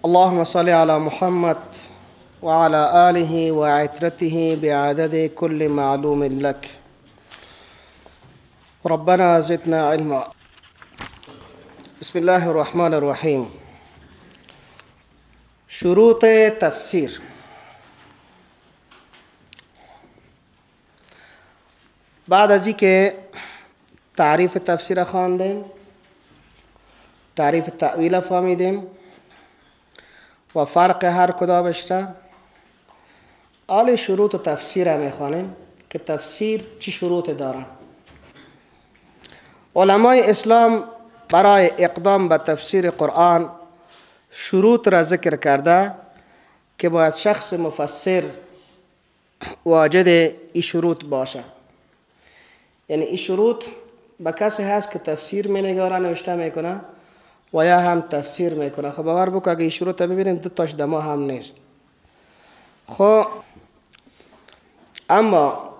اللهم صل على محمد وعلى آله وعترته بعدد كل معلوم لك. ربنا زدنا علما. بسم الله الرحمن الرحیم. شروط تفسیر. بعد از اینکه تعریف تفسیر خواندیم، تعریف تأویل فهمیدیم و فرق هر کدامش را، حال شروط تفسیر میخوانیم که تفسیر چی شروط داره. علمای اسلام برای اقدام به تفسیر قرآن شروط را ذکر کرده که باید شخص مفسر واجد این شروط باشه. یعنی این شروط به کسی هست که تفسیر مینگاره، نوشته میکنه و یا هم تفسیر میکنه. خب باور بکن اگه این شروط ببینیم دو تاش دما هم نیست. خب اما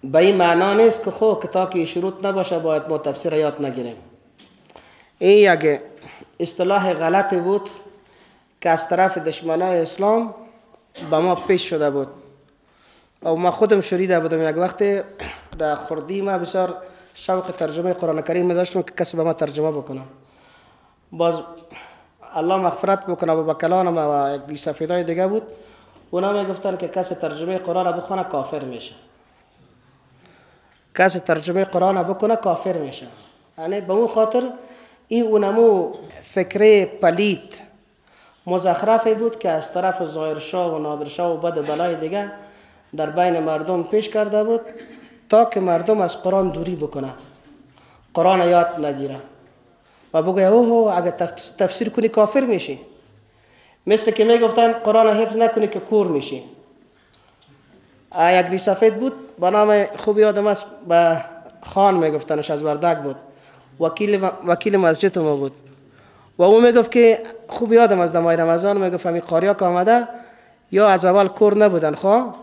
به این معنا نیست که خب کتاب که شروط نباشه باید ما تفسیر یاد نگیریم. این یک اصطلاح غلطی بود که از طرف دشمنای اسلام به ما پیش شده بود و ما خودم شنیده بودم. یک وقت در خردی ما بسیار شوق ترجمه قرآن کریم داشتم که کسی به ما ترجمه بکنه. باز الله مغفرت بکنه و بکلانم و یک سفیدای دیگه بود، اونا میگفتن که کسی ترجمه قرآن بخونه کافر میشه. کسی ترجمه قرآن بکنه کافر میشه. یعنی به اون خاطر این اونمو فکره پلید مزخرفی بود که از طرف ظاهرشاه و نادرشاه و بد بلای دیگه در بین مردم پیش کرده بود تا که مردم از قرآن دوری بکنه، قرآن یاد نگیره و بگویه اوه اگه تفسیر کنی کافر میشی. مثل که میگفتن قرآن حفظ نکنی که کور میشی. یک ریسفید بود به نام خوب یادم است، به خان میگفتنش، از وردک بود، وکیل مسجد ما بود و او میگفت که خوب یادم از دمای رمضان میگفت همی قاریا که آمده یا از اول کور نبودن، خواه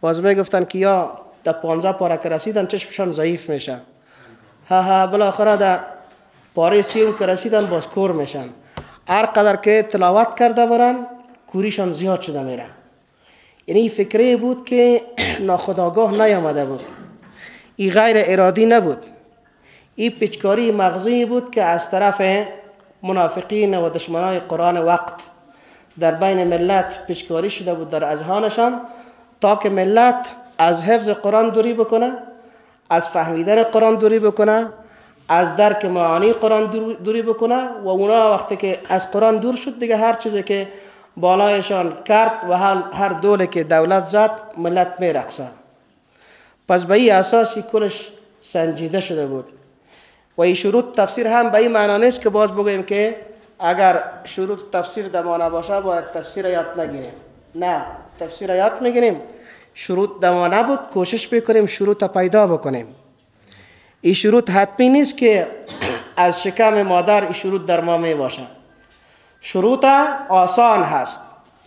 باز میگفتن که یا در 15 پاره که رسیدن چشمشان ضعیف میشه، بالاخره در پاره 30 که رسیدن باز کور میشن. هر قدر که تلاوت کرده برن کوریشان زیاد شده میره. یعنی این فکره بود که ناخودآگاه نیامده بود، این غیر ارادی نبود، این پیچکاری مغزی بود که از طرف منافقین و دشمنای قرآن وقت در بین ملت پیچکاری شده بود در اذهانشان تا که ملت از حفظ قرآن دوری بکنه، از فهمیدن قرآن دوری بکنه، از درک معانی قرآن دوری بکنه و اونا وقتی که از قرآن دور شد دیگه هر چیزی که بالایشان کرد و هر دوله که دولت زد ملت میرقصه. پس به این اساسی کلش سنجیده شده بود و این شروط تفسیر هم به این معنا نیست که باز بگوییم که اگر شروط تفسیر دما نباشه باید تفسیر یاد نگیریم. نه، تفسیر یاد میگیریم، شروط دما نبود کوشش بکنیم شروط پیدا بکنیم. این شروط حتمی نیست که از شکم مادر این شروط در ما می باشه. شروط آسان هست،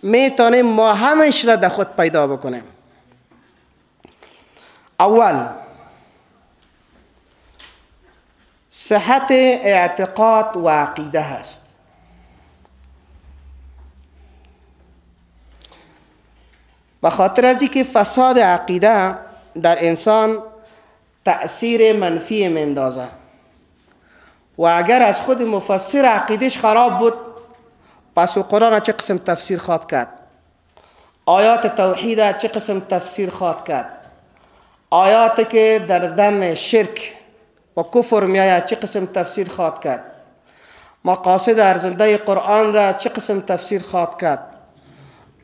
میتونیم ما همش را در خود پیدا بکنیم. اول صحت اعتقاد و عقیده هست. به خاطر از اینکه فساد عقیده در انسان تأثیر منفی میندازه و اگر از خود مفسر عقیدش خراب بود پس او قرآن چه قسم تفسیر خواد کرد؟ آیات توحید چه قسم تفسیر خواد کرد؟ آیاتی که در ذم شرک و کفر میآید چه قسم تفسیر خواد کرد؟ مقاصد ارزنده قرآن را چه قسم تفسیر خواد کرد؟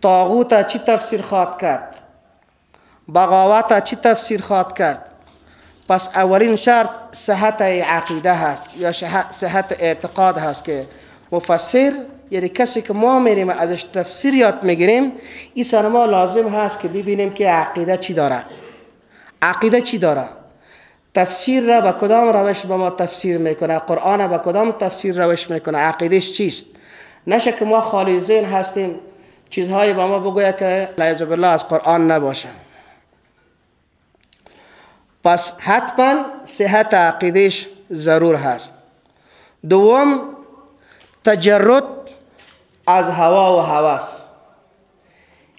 طاغوت چه تفسیر خواد کرد؟ بغاوت چه تفسیر خواد کرد؟ پس اولین شرط صحت عقیده هست یا صحت اعتقاد هست که مفسر، یعنی کسی که ما میریم ازش تفسیر یاد میگیریم، این سر ما لازم هست که ببینیم که عقیده چی داره، عقیده چی داره، تفسیر را به کدام روش به ما تفسیر میکنه، قرآن را به کدام تفسیر روش میکنه، عقیدش چیست. نشه که ما خالی ذهن هستیم چیزهایی به ما بگوید که نعوذ بالله از قرآن نباشه. پس حتما صحت عقیدش ضرور هست. دوم تجرد از هوا و هوس،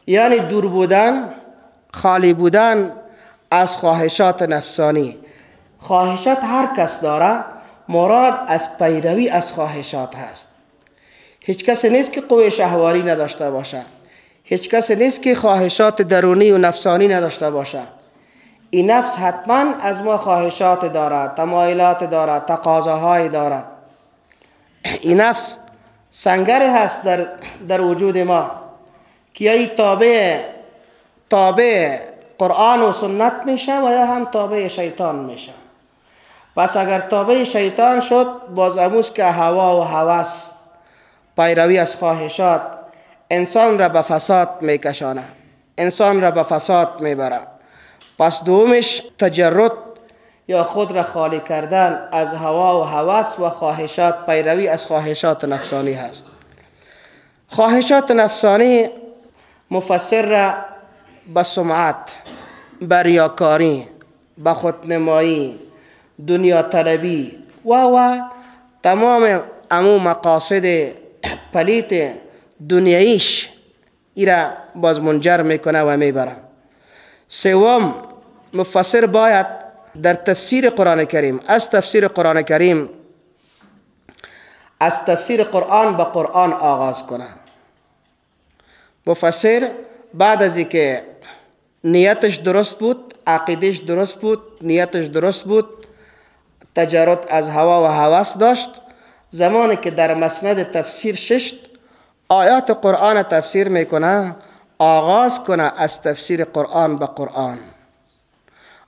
یعنی دور بودن، خالی بودن از خواهشات نفسانی. خواهشات هر کس داره، مراد از پیروی از خواهشات هست. هیچ کسی نیست که قوه شهوانی نداشته باشه، هیچ کسی نیست که خواهشات درونی و نفسانی نداشته باشه. این نفس حتما از ما خواهشات دارد، تمایلات دارد، تقاضاهای دارد. این نفس سنگری هست در وجود ما که یا تابع قرآن و سنت میشه و یا هم تابع شیطان میشه. پس اگر تابع شیطان شد، باز اموز که هوا و هوس، پیروی از خواهشات انسان را به فساد میکشانه، انسان را به فساد میبره. پس دومش تجرد یا خود را خالی کردن از هوا و هوس و خواهشات، پیروی از خواهشات نفسانی هست. خواهشات نفسانی مفسر را به سمعت، به ریاکاری، به خودنمایی، دنیا طلبی و تمام امو مقاصد پلیت دنیایش ایرا باز منجر میکنه و میبره. سوم، مفسر باید در تفسیر قرآن کریم از تفسیر قرآن به قرآن آغاز کنه. مفسر بعد از اینکه نیتش درست بود، عقیدش درست بود، نیتش درست بود، تجرد از هوا و هوس داشت، زمانی که در مسند تفسیر ششت آیات قرآن تفسیر میکنه، آغاز کنه از تفسیر قرآن به قرآن.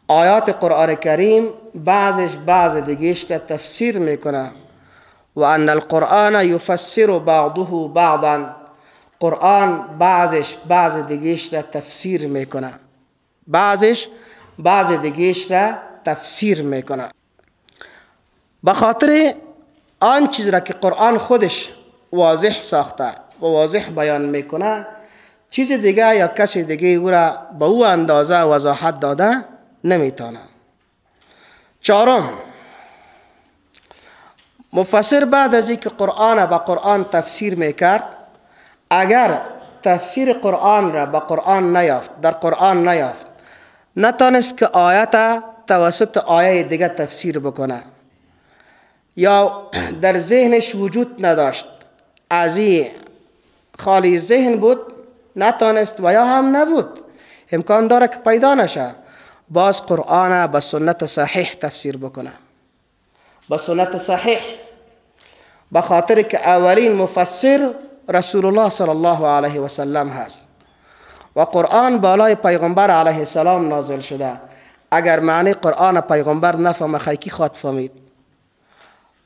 آیات قرآن کریم بعضش بعض دیگهش تفسیر میکنه. و ان القرآن یفسر بعضه بعضا، قرآن بعضش بعض دیگهش را تفسیر میکنه، بعضش بعض دیگهش را تفسیر میکنه. به خاطر آن چیز را که قرآن خودش واضح ساخته و واضح بیان میکنه، چیز دیگه یا کسی دیگه او را به او اندازه وضاحت داده نمیتونه. چهارم، مفسر بعد از اینکه قرآن به قرآن تفسیر میکرد، اگر تفسیر قرآن را به قرآن نیافت، در قرآن نیافت، نتانست که آیت توسط آیه دیگه تفسیر بکنه یا در ذهنش وجود نداشت، ازی خالی ذهن بود، نتانست و یا هم نبود، امکان داره که پیدا نشه، باز قرآن به سنت صحیح تفسیر بکنه. به سنت صحیح، به خاطر که اولین مفسر رسول الله صلی الله علیه و سلم هست و قرآن بالای پیغمبر علیه السلام نازل شده. اگر معنی قرآن پیغمبر نفهمه، خیکی خواد فهمید.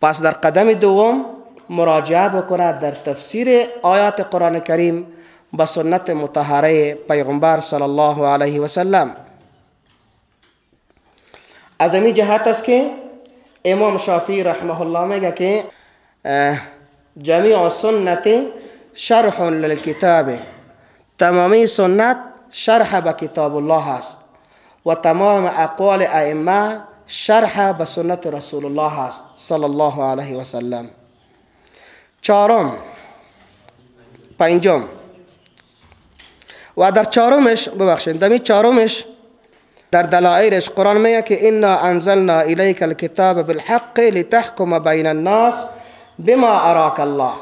پس در قدم دوم مراجعه بکنه در تفسیر آیات قرآن کریم به سنت مطهره پیغمبر صلی الله علیه و سلم. از این جهت است که امام شافعی رحمه الله میگه که جمیع سنت شرح للکتاب، تمامی سنت شرح به کتاب الله است و تمام اقوال ائمه شرح به سنت رسول الله است صلی الله علیه و سلم. پنجم و در چهارمش در دلائلش قرآن میگه که انا انزلنا الیک الکتاب بالحق لتحکم بین الناس بما اراک الله.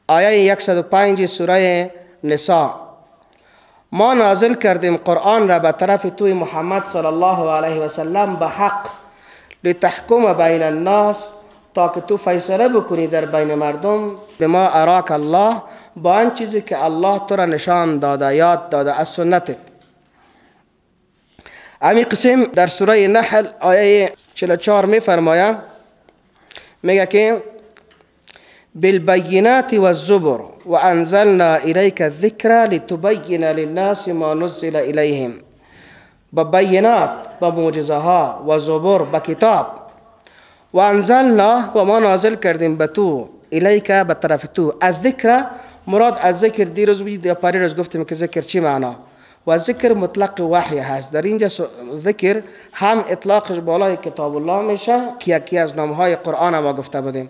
آیه 105 سوره نساء. ما نازل کردیم قرآن را به طرف توی محمد صلی الله علیه و سلم به حق، لتحکم بین الناس، تا که تو فیصله بکنی در بین مردم، بما اراک الله، با آن چیزی که الله تو را نشان داده، یاد داده از سنتت. امی قسم در سوره نحل آیه 44 می فرماید، میگه که بالبینات والزبر وانزلنا الیک الذکر لتبین للناس ما نزل الیهم. با بینات، با معجزه ها، و زبر، با کتاب، و انزلنا، و ما نازل کردیم به تو، الیک، به طرف تو، الذکر، مراد از ذکر دیروز یا پریروز گفتیم که ذکر چی معنا؟ و ذکر مطلق وحی هست. در اینجا ذکر هم اطلاقش بالای کتاب الله میشه که یکی از نامهای قرآن ما گفته بودیم،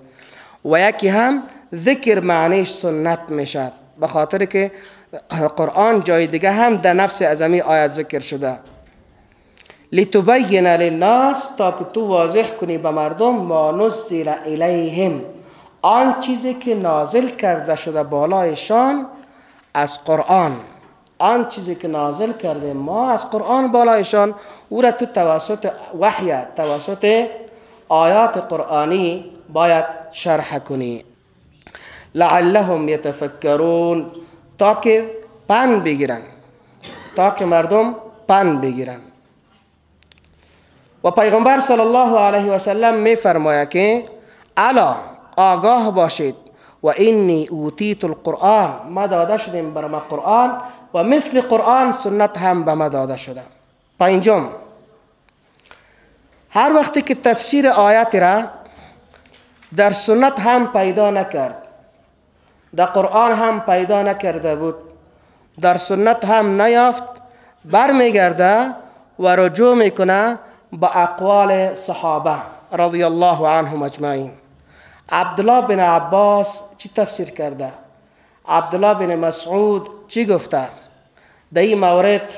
و یکی هم ذکر معنیش سنت میشد، به خاطر که قرآن جای دیگه هم در نفس ازمی آیت ذکر شده. لتبین للناس، تا که تو واضح کنی به مردم، ما نزل الیهم، آن چیزی که نازل کرده شده بالایشان از قرآن، آن چیزی که نازل کرده ما از قرآن بالایشان، او را تو توسط وحی، توسط آیات قرآنی باید شرح کنی. لعلهم یتفکرون، تا که پند بگیرن، تا که مردم پند بگیرن. و پیغمبر صلی الله علیه و سلم می فرماید که الا، آگاه باشید، و اینی اوتیت القرآن، ما داده شدیم بر ما قرآن، و مثل قرآن سنت هم به ما داده شده. پنجم، هر وقتی که تفسیر آیت را در سنت هم پیدا نکرد، در قرآن هم پیدا نکرده بود، در سنت هم نیافت، برمیگرده و رجوع میکنه با اقوال صحابه رضی الله عنهم اجمعین. عبدالله بن عباس چی تفسیر کرده؟ عبدالله بن مسعود چی گفته؟ در این مورد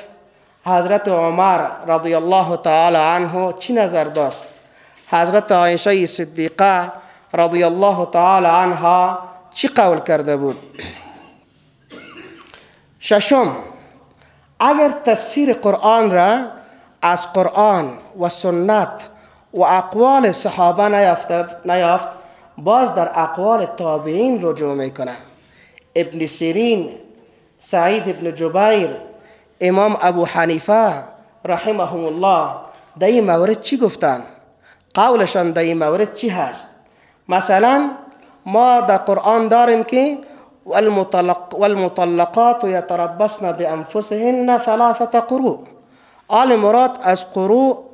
حضرت عمر رضی الله تعالی عنه چی نظر داشت؟ حضرت عایشه صدیقه رضی الله تعالی عنها چی قول کرده بود؟ ششم، اگر تفسیر قرآن را از قرآن و سنت و اقوال صحابه نیافت، باز در اقوال تابعین رجوع میکنه. ابن سیرین، سعید ابن جبیر، امام ابو حنیفه رحمهم الله در این مورد چی گفتن؟ قولشان در این مورد چی هست؟ مثلا ما در قرآن داریم که والمطلقات یتربصن بانفسهن 3 قروء. آل مراد از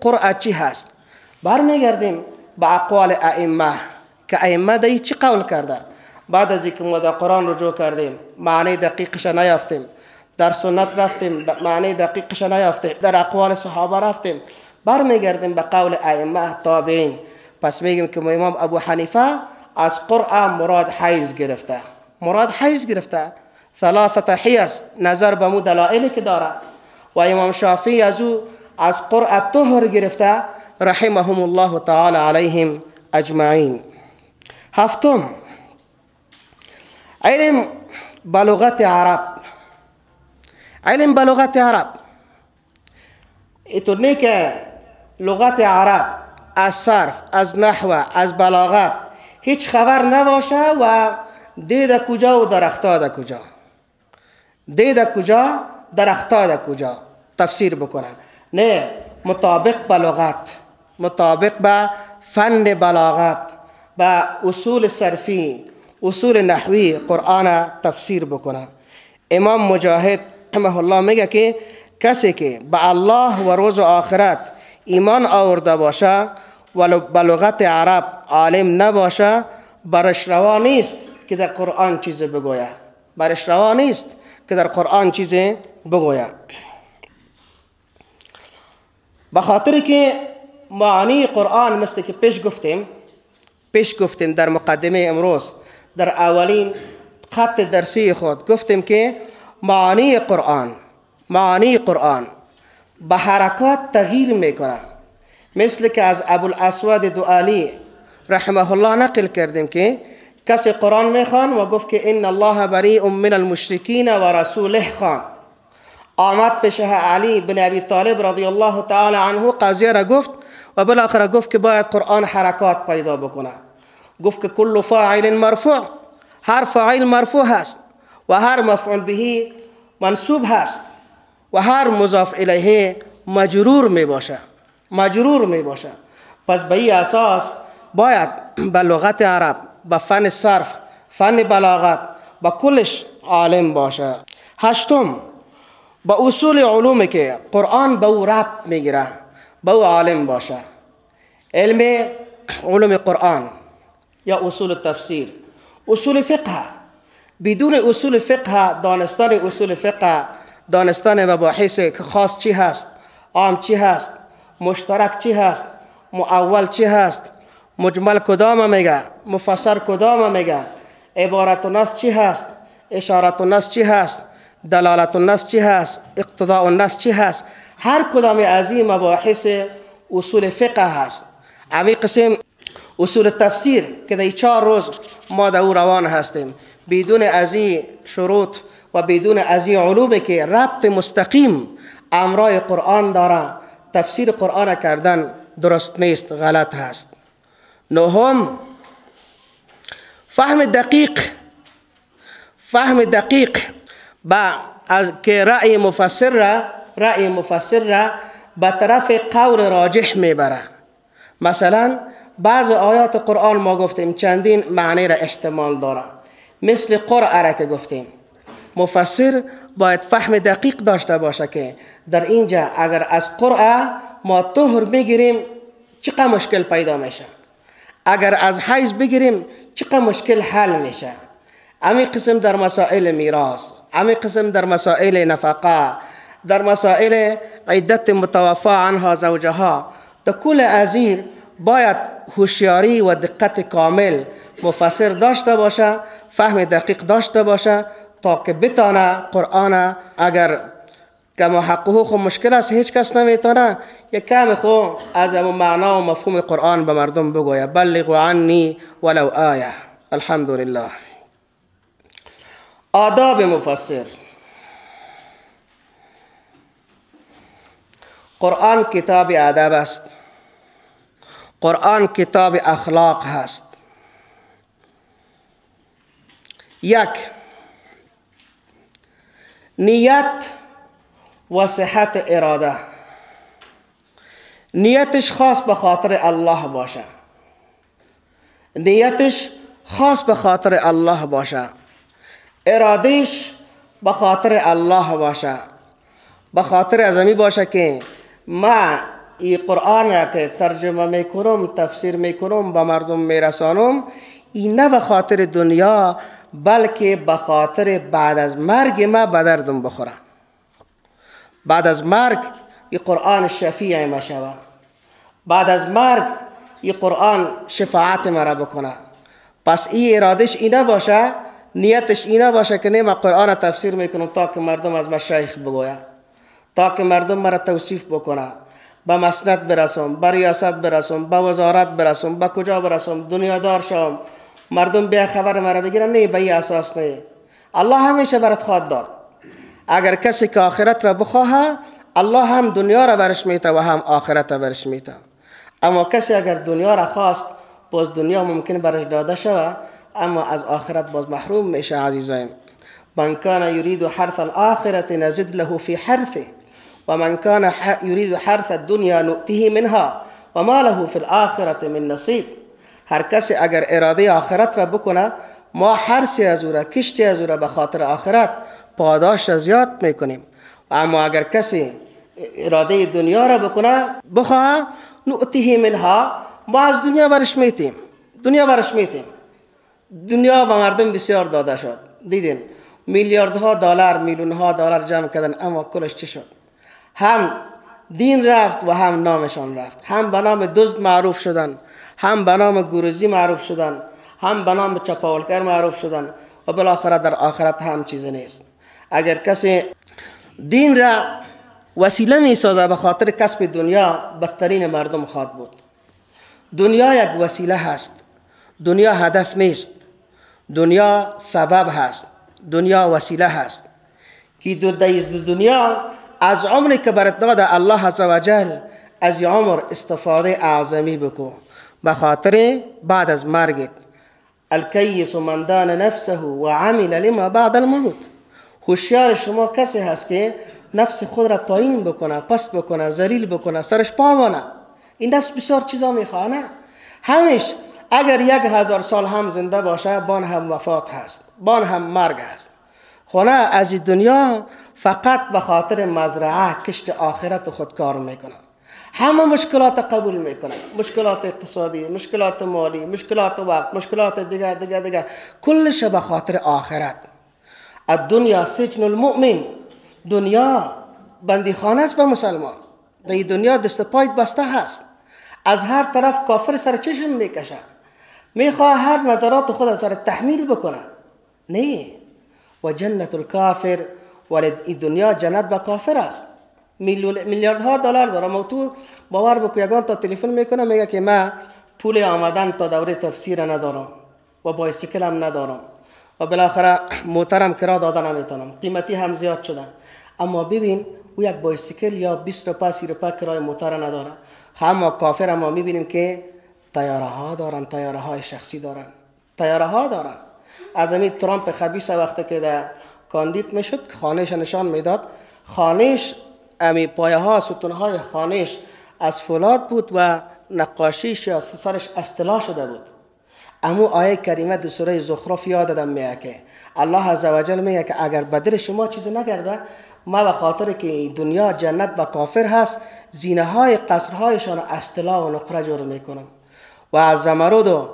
قرعه چی هست؟ برمیگردیم به اقوال ائمه که ائمه در چی قول کرده. بعد از اینکه ما در قرآن رجوع کردیم، معنی دقیقش نیافتیم، در سنت رفتیم، معنی دقیقش نیافتیم، در اقوال صحابه رفتیم، برمیگردیم به قول ائمه تابعین. پس میگیم که امام ابو حنیفه از قرعه مراد حیض گرفته، مراد حیض گرفته، 3 حیض، نظر به مو دلائلی که داره. و امام شافعی از قرعه طهر گرفته رحمهم الله تعالی علیهم اجمعین. هفتم، علم بلغت عرب. علم بلغت عرب اینطور نه که لغت عرب از صرف، از نحو، از بلاغت هیچ خبر نباشه و دیده کجا و درختاد کجا، دیده کجا درختاد کجا تفسیر بکنه. نه، مطابق بلاغت، مطابق به فن بلاغت، به اصول صرفی، اصول نحوی قرآن تفسیر بکنه. امام مجاهد رحمه الله میگه که کسی که به الله و روز آخرت ایمان آورده باشه و بلغت عرب عالم نباشه، برش روا نیست که در قرآن چیز بگوید، برش روا نیست که در قرآن چیز بگوید. بخاطر که معنی قرآن مثل که پیش گفتیم در مقدمه امروز، در اولین خط درسی خود گفتیم که معنی قرآن به حرکات تغییر میکنه. مثل که از ابوالاسود دؤلی رحمه الله نقل کردیم که کسی قرآن میخوان و گفت که ان الله بریء من المشرکین و رسوله خوان. آمد پیش علی بن ابی طالب رضی الله تعالی عنه قضیه را گفت و بالاخره گفت که باید قرآن حرکات پیدا بکنه. گفت که کل فاعل مرفوع، هر فاعل مرفوع هست و هر مفعول به منصوب هست و هر مضاف الیه مجرور می باشه. پس به این اساس باید به لغت عرب، به فن صرف، فن بلاغت، به کلش عالم باشه. هشتم، به اصول علومی که قرآن به او ربط میگیره به او عالم باشه. علم علوم قرآن یا اصول تفسیر، اصول فقه. بدون اصول فقه، دانستن اصول فقه، دانستن مباحث که خاص چی هست، عام چی هست، مشترک چی هست، مؤول چی هست، مجمل کدام میگه، مفسر کدام میگه، عبارت النص چی هست، اشارت النص چی هست، دلالت النص چی هست، اقتضاء النص چی هست. هر کدام از این مباحث اصول فقه هست. همین قسم اصول تفسیر که در 4 روز ما در او روان هستیم، بدون از این شروط و بدون از این علومی که ربط مستقیم امرای قرآن داره، تفسیر قرآن کردن درست نیست، غلط هست. نهم، فهم دقیق با از که رأی مفسر را به طرف قول راجح میبره. مثلا بعض آیات قرآن ما گفتیم چندین معنی را احتمال داره، مثل قرآن را که گفتیم، مفسر باید فهم دقیق داشته باشه که در اینجا اگر از قرآن ما طهر میگیریم چقدر مشکل پیدا میشه، اگر از حیض بگیریم چقدر مشکل حل میشه. همین قسم در مسائل میراث، همین قسم در مسائل نفقه، در مسائل عدت متوفا عنها زوجها. در کل ازیر باید هوشیاری و دقت کامل مفسر داشته باشه، فهم دقیق داشته باشه تا که بتانه قرآن، اگر که محققو خو مشکل است هیچ کس نمیتونه، یک کم خو از معنا و مفهوم قرآن به مردم بگویه. بلغوا عنی ولو آیه. الحمدلله. آداب مفسر. قرآن کتاب ادب است، قرآن کتاب اخلاق هست. یک، نیت و صحت اراده. نیتش خاص به خاطر الله باشه، نیتش خاص به خاطر الله باشه، ارادهش به خاطر الله باشه، به خاطر ازمی باشه که ما این قرآن را که ترجمه میکنم، تفسیر میکنم، به مردم میرسانم، این نه به خاطر دنیا بلکه به خاطر بعد از مرگ ما به دردم بخوره. بعد از مرگ این قرآن شفیع ما شود، بعد از مرگ این قرآن شفاعت ما را بکنه. پس این ارادش اینه باشه، نیتش اینه باشه که نه من قرآن تفسیر میکنم تا که مردم از مشایخ بگوید، تا که مردم مرا توصیف بکنه، به مسند برسم، به ریاست برسم، به وزارت برسم، به کجا برسم، دنیادار شم، مردم بیا خبر مرا بگیرن. نه، به این اساس نه. الله همیشه برات خواهد داد. اگر کسی که آخرت را بخواه، الله هم دنیا را برش میته و هم آخرت را برش میته. اما کسی اگر دنیا را خواست، باز دنیا ممکن برش داده شود، اما از آخرت باز محروم میشه. عزیزان، من کان یرید حرث الآخرة نزد له فی حرثه و من کان یرید حرث الدنیا نؤته منها و ما له فی الآخرة من نصیب. هر کسی اگر اراده آخرت را بکنه، ما حرثی از او را، کشتی از او را به خاطر آخرت پاداش زیاد میکنیم. اما اگر کسی اراده دنیا را بکنه، بخواه، نؤته منها، ما از دنیا برش میتیم، دنیا برش میتیم. دنیا به مردم بسیار داده شد، دیدین میلیاردها دلار، میلیونها دلار جمع کردن، اما کلش چی شد؟ هم دین رفت و هم نامشان رفت. هم به نام دزد معروف شدن، هم به نام گروزی معروف شدن، هم به نام چپاولکر معروف شدن و بالاخره در آخرت هم چیزی نیست. اگر کسی دین را وسیله می سازه به خاطر کسب دنیا، بدترین مردم خواهد بود. دنیا یک وسیله هست، دنیا هدف نیست، دنیا سبب هست، دنیا وسیله هست که دنیا از عمری که برات داده الله عزوجل، از این عمر استفاده اعظمی بکو به خاطر بعد از مرگت. الکیس من دان نفسه و عمل لما بعد الموت. هوشیار شما کسی هست که نفس خود را پایین بکنه، پست بکنه، ذلیل بکنه، سرش پامانه. این نفس بسیار چیزا میخواه. نه، همیش اگر 1000 سال هم زنده باشه، بان هم وفات هست، بان هم مرگ هست. خونه از این دنیا فقط به خاطر مزرعه، کشت آخرت خود کار میکنه. همه مشکلات قبول میکنه، مشکلات اقتصادی، مشکلات مالی، مشکلات وقت، مشکلات دیگه، کلش به خاطر آخرت. الدنیا سجن المؤمن. دنیا بندیخانه است به مسلمان. در دنیا دست پایت بسته هست، از هر طرف کافر سر چشم میکشه، میخواه هر نظرات خود سر تحمیل بکنه. نه، و جنت الکافر، ولی دنیا جنت و کافر است. میلیاردها دلار دارم و تو باور بکن یگان تا تلفن میکنه میگه که من پول آمدن تا دوره تفسیر ندارم و بایسیکل هم ندارم و بالاخره موترم کرا داده نمیتونم، قیمتی هم زیاد شده. اما ببین او یک بایسیکل یا 20 روپا 30 روپا کرای موتر نداره. اما کافر ما میبینیم که طیاره ها دارن، طیاره های شخصی دارن، طیاره ها دارن. از همین ترامپ خبیث وقتی که در کاندید میشد خانهش نشان میداد، خانهش امی پایه ها ستون های خانهش از فولاد بود و نقاشیش یا سرش اصطلاح شده بود. امو آیه کریمه در سوره زخرف یادم میاد که الله عزوجل میگه که اگر بدل شما چیزی نگرده، ما به خاطر که دنیا جنت و کافر هست زینه های قصرهایشان اصطلاح و نقره جور میکنم و از زمرد و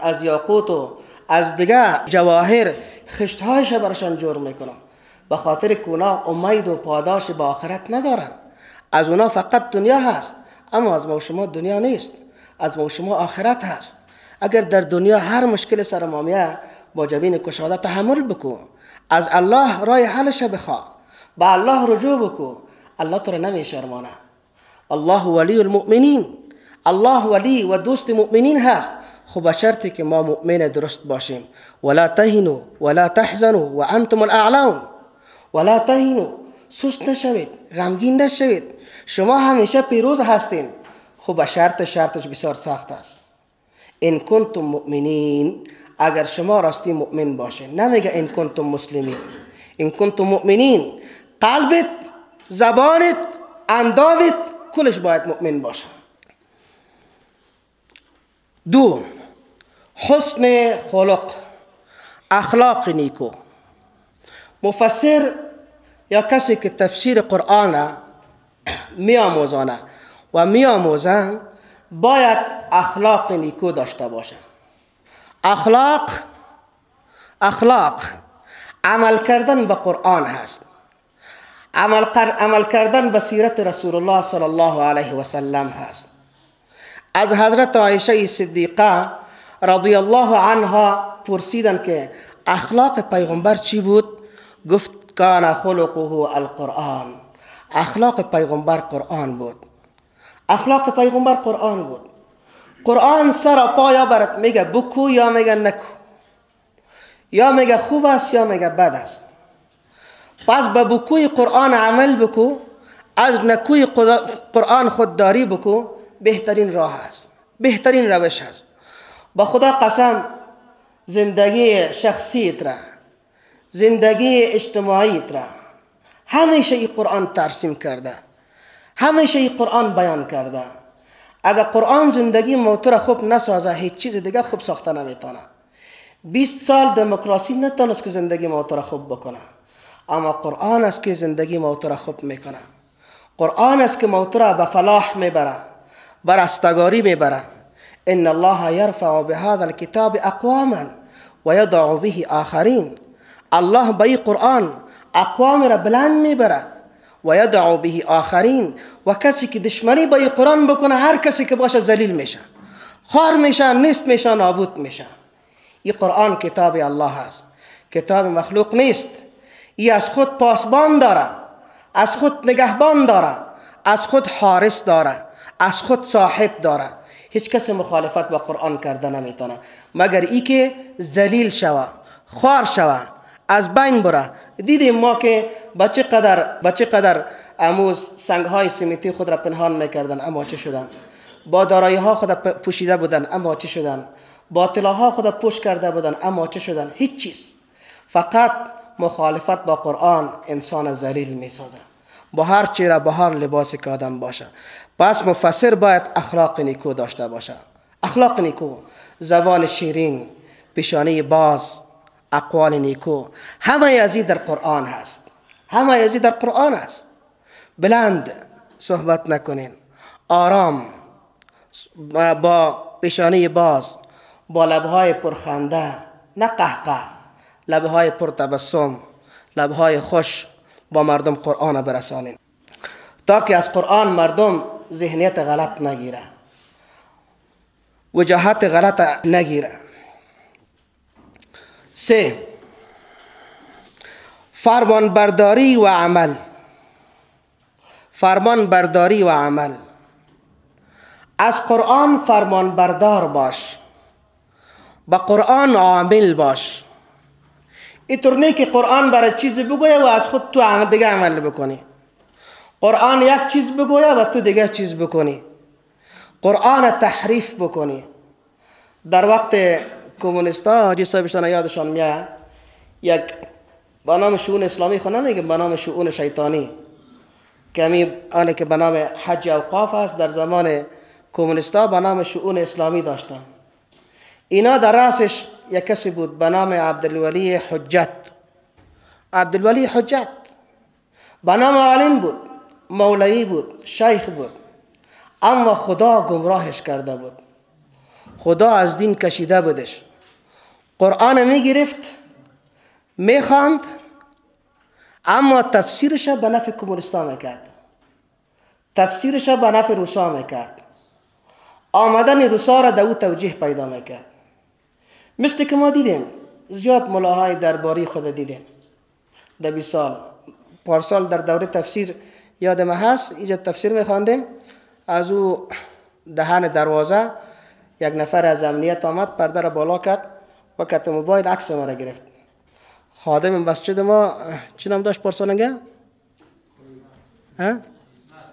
از یاقوت و از دیگه جواهر خشتهایش برشان جور میکنم، به خاطر که اونا امید و پاداش با آخرت ندارن. از اونا فقط دنیا هست، اما از ما شما دنیا نیست، از ما شما آخرت هست. اگر در دنیا هر مشکل سر ما میاد با جبین کشاده تحمل بکن، از الله رای حلش بخواه، با الله رجوع بکن، الله تو را نمیشرمانه. الله ولی المؤمنین، الله ولی و دوست مؤمنین هست. خب شرطی که ما مؤمن درست باشیم. ولا تهنوا ولا تحزنوا وانتم الاعلون. ولا تهنوا، سست نشوید، غمگین نشوید، شما همیشه پیروز هستین. خب شرطش بسیار سخت است. ان کنتم مؤمنین، اگر شما راستی مؤمن باشین، نمیگه ان کنتم مسلمین. ان کنتم مؤمنین، قلبت، زبانت، اندامت کلش باید مؤمن باشه. دو، حسن خلق، اخلاق نیکو. مفسر یا کسی که تفسیر قرآن میآموزانه و میآموزن باید اخلاق نیکو داشته باشه. اخلاق عمل کردن به قرآن هست، عمل کردن به سیرت رسول الله صلی الله علیه و سلم هست. از حضرت عایشه صدیقه رضی الله عنها پرسیدن که اخلاق پیغمبر چی بود؟ گفت کان خلقه القرآن. اخلاق پیغمبر قرآن بود. اخلاق پیغمبر قرآن بود. قرآن سر و پا برات میگه بکو یا میگه نکو، یا میگه خوب است یا میگه بد است. پس به بکوی قرآن عمل بکو، از نکوی قرآن خودداری بکو، بهترین راه است، بهترین روش است. با خدا قسم زندگی شخصیت را، زندگی اجتماعیت را همیشه این قرآن ترسیم کرده، همیشه این قرآن بیان کرده. اگر قرآن زندگی موتور خوب نسازه هیچ چیز دیگه خوب ساخته نمیتونه. 20 سال دموکراسی نتونست که زندگی موتور خوب بکنه، اما قرآن است که زندگی موتور خوب میکنه. قرآن است که موتور به فلاح میبره، بر استگاری میبره. ان الله یرفع بهذا الكتاب اقواما و یضع به آخرین. الله به این قرآن اقوام را بلند میبره و یدعو به آخرین، و کسی که دشمنی با این قرآن بکنه هر کسی که باشه ذلیل میشه، خار میشه، نیست میشه، نابود میشه. این قرآن کتاب الله است، کتاب مخلوق نیست. این از خود پاسبان داره، از خود نگهبان داره، از خود حارس داره، از خود صاحب داره. هیچ کسی مخالفت با قرآن کرده نمیتونه مگر ای که ذلیل شوه، خار شوه، از بین بره. دیدیم ما که بچه قدر اموز سنگ های سیمنتی خود را پنهان میکردن، اما چه شدن؟ با دارایی ها خود پوشیده بودن، اما چه شدن؟ با طلاها خود پوش کرده بودن، اما چه شدن؟ هیچ چیز. فقط مخالفت با قرآن انسان ذلیل میسازه، با هر چهره، با هر لباسی که آدم باشه. پس مفسر باید اخلاق نیکو داشته باشه. اخلاق نیکو، زبان شیرین، پیشانی باز، اقوال نیکو، همه ازی در قرآن هست، همه ازی در قرآن هست. بلند صحبت نکنین، آرام، با پیشانی باز، با لبهای پرخنده، نه قهقه، لبهای پرتبسم، لبهای خوش با مردم قرآن برسانین، تا که از قرآن مردم ذهنیت غلط نگیره. وجاهت غلط نگیره. 3. فرمان برداری و عمل. فرمان برداری و عمل. از قرآن فرمان بردار باش، با قرآن عامل باش. اینطور نه که قرآن برای چیز بگویه و از خود تو دیگه عمل بکنی. قرآن یک چیز بگویه و تو دیگه چیز بکنی. قرآن تحریف بکنی. در وقت کمونیستا حاجی صاحبشان یادشان میاد، یک با نام شؤون اسلامی خود نمیگم، با نام شؤون شیطانی، که همین آنه که به نام حج اوقاف است، در زمان کمونیستا با نام شؤون اسلامی داشتن. اینا در رأسش یک کسی بود به نام عبدالولی حجت. عبدالولی حجت به نام عالم بود، مولوی بود، شیخ بود، اما خدا گمراهش کرده بود. خدا از دین کشیده بودش. قرآن میگرفت میخواند، اما تفسیرش به نفع کمونیستا میکرد، تفسیرش به نفع روسا میکرد، آمدن روسا را در او توجیه پیدا میکرد. مثل که ما دیدیم زیاد ملاهای درباری خود دیدیم در 20 سال. پارسال در دوره تفسیر یادم هست، اینجا تفسیر میخواندیم، از او دهن دروازه یک نفر از امنیت آمد، پرده را بالا کرد و کت موبایل عکس ما را گرفت. خادم مسجد ما چی نام داشت پارسالنگه؟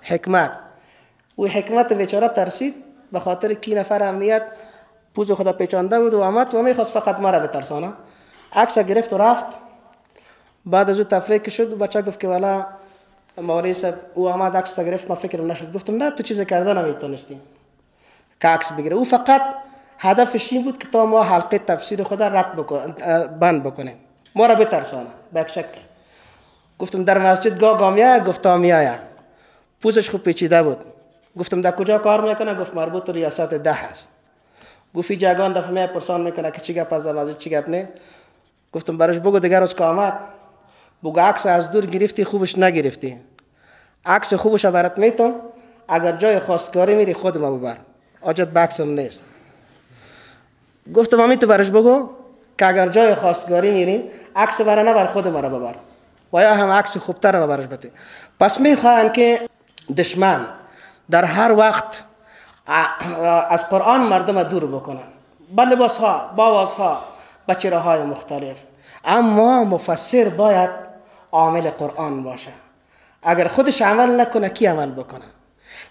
حکمت. او حکمت بیچاره ترسید، به خاطر کی نفر امنیت پوز خدا پیچانده بود و آمد و میخواست فقط ما را بترسانه. عکس گرفت و رفت. بعد از او تفریق شد و بچه گفت که والا مولوی صاحب او آمد عکس گرفت، ما فکر نشد. گفتم نه تو چیز کرده نمیتونستی که عکس بگیره. او فقط هدفش این بود که تا ما حلقه تفسیر خدا بند بکنیم، ما را بترسانه به یک شکل. گفتم در مسجد گاه میایه؟ گفت میایه. پوزش خوب پیچیده بود. گفتم در کجا کار میکنه؟ گفت مربوط ریاست 10 هست. گفت این جاگان دفعه می پرسان میکنه که چی گپ از مسجد چی گپ نه. گفتم برش بگو دیگر روز که آمد بگو عکس از دور گرفتی خوبش نگرفتی، عکس خوبش برات میتم، اگر جای خواستگاری میری خود ما ببر، حاجت به عکسم نیست. گفتم همین تو برش بگو که اگر جای خواستگاری میری عکس برا نبر، خود ما را ببر و یا هم عکس خوبتر ما برش بده. پس میخواهند که دشمن در هر وقت از قرآن مردم دور بکنن، با لباس ها، با آواز ها، با چهره های مختلف. اما مفسر باید عامل قرآن باشه. اگر خودش عمل نکنه کی عمل بکنه؟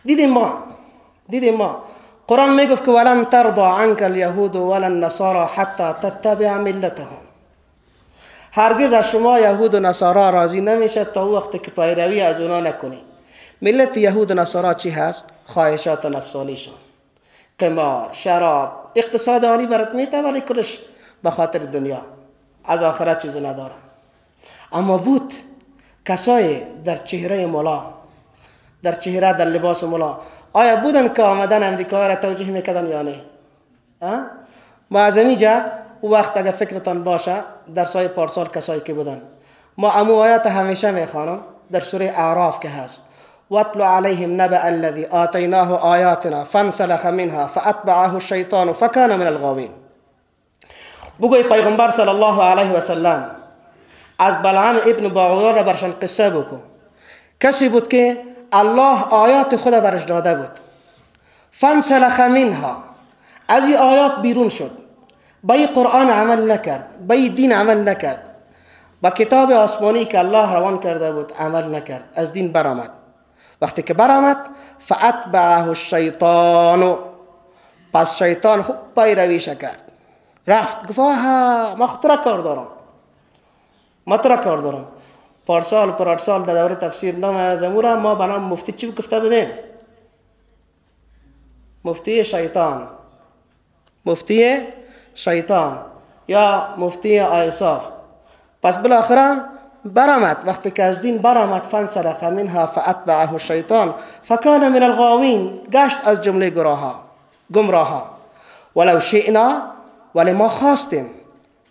دیدیم ما قرآن میگفت که ولن ترضى عنك اليهود ولا النصارى حتى تتبع ملتهم. هرگز از شما یهود و نصارا راضی نمیشه تا وقتی که پیروی از اونا نکنی. ملت یهود و نصارا چی هست؟ خواهشات نفسانیشان، قمار، شراب، اقتصاد عالی برات میته ولی کلش به خاطر دنیا، از آخرت چیز نداره. اما بود کسای در چهره مولا، در چهره در لباس مولا، آیا بودن که آمدن امریکا را توجیه میکردن یا نه؟ ما از اینجا وقت اگر فکرتان باشه در سای پارسال کسایی که بودن، ما امو آیات همیشه میخوانم در سوره اعراف که هست وَاتْلُ عَلَيْهِمْ نَبَأَ الَّذِي آتَيْنَاهُ آيَاتِنَا فَانْسَلَخَ مِنْهَا فَأَتْبَعَهُ الشَّيْطَانُ فَكَانَ مِنَ الْغَاوِينَ. بگوی پیغمبر صلی الله علیه و سلم از بلعام ابن باعوره را برشان قصه بکن. کسی بود که الله آیات خود برش داده بود، فانسلخ منها، از این آیات بیرون شد، با این قرآن عمل نکرد، با این دین عمل نکرد، با کتاب آسمانی که الله روان کرده بود عمل نکرد، از دین برآمد. وقتی که برآمد فاتبعه الشیطان، پس شیطان خوب پیرویش کرد، رفت گفت ما خود را کار دارم، ما تو را کار دارم. پارسال در دوره تفسیر نام از امورا ما به نام مفتی چی گفته بودیم؟ مفتی شیطان، مفتی شیطان یا مفتی آیصاف. پس بالاخره برآمد، وقتی که از دین برآمد فانسلخ منها فاتبعه الشیطان فکان من الغاوین، گشت از جمله گمراها. ولو شئنا، ولی ما خواستیم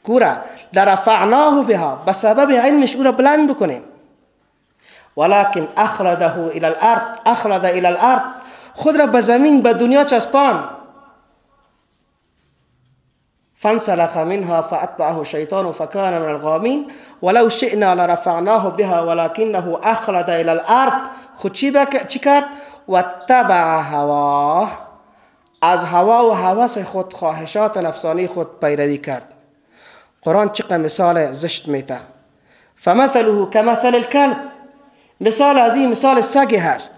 کورا لرفعناه بها، بسبب علمش او را بلند بکنیم، ولكن اخلده الى الارض، اخلد الى الارض، خود را به زمین به دنیا چسبان. فانسلخ منها فأتبعه الشيطان فكان من الغاوين ولو شئنا لرفعناه بها ولكنه أخلد إلى الأرض. خود چی کرد؟ واتبع هواه، از هوا و هوس خود، خواهشات نفسانی خود پیروی کرد. قرآن چقدر مثال زشت میده. فمثله كمثل الكلب، مثال از این مثال سگ هست.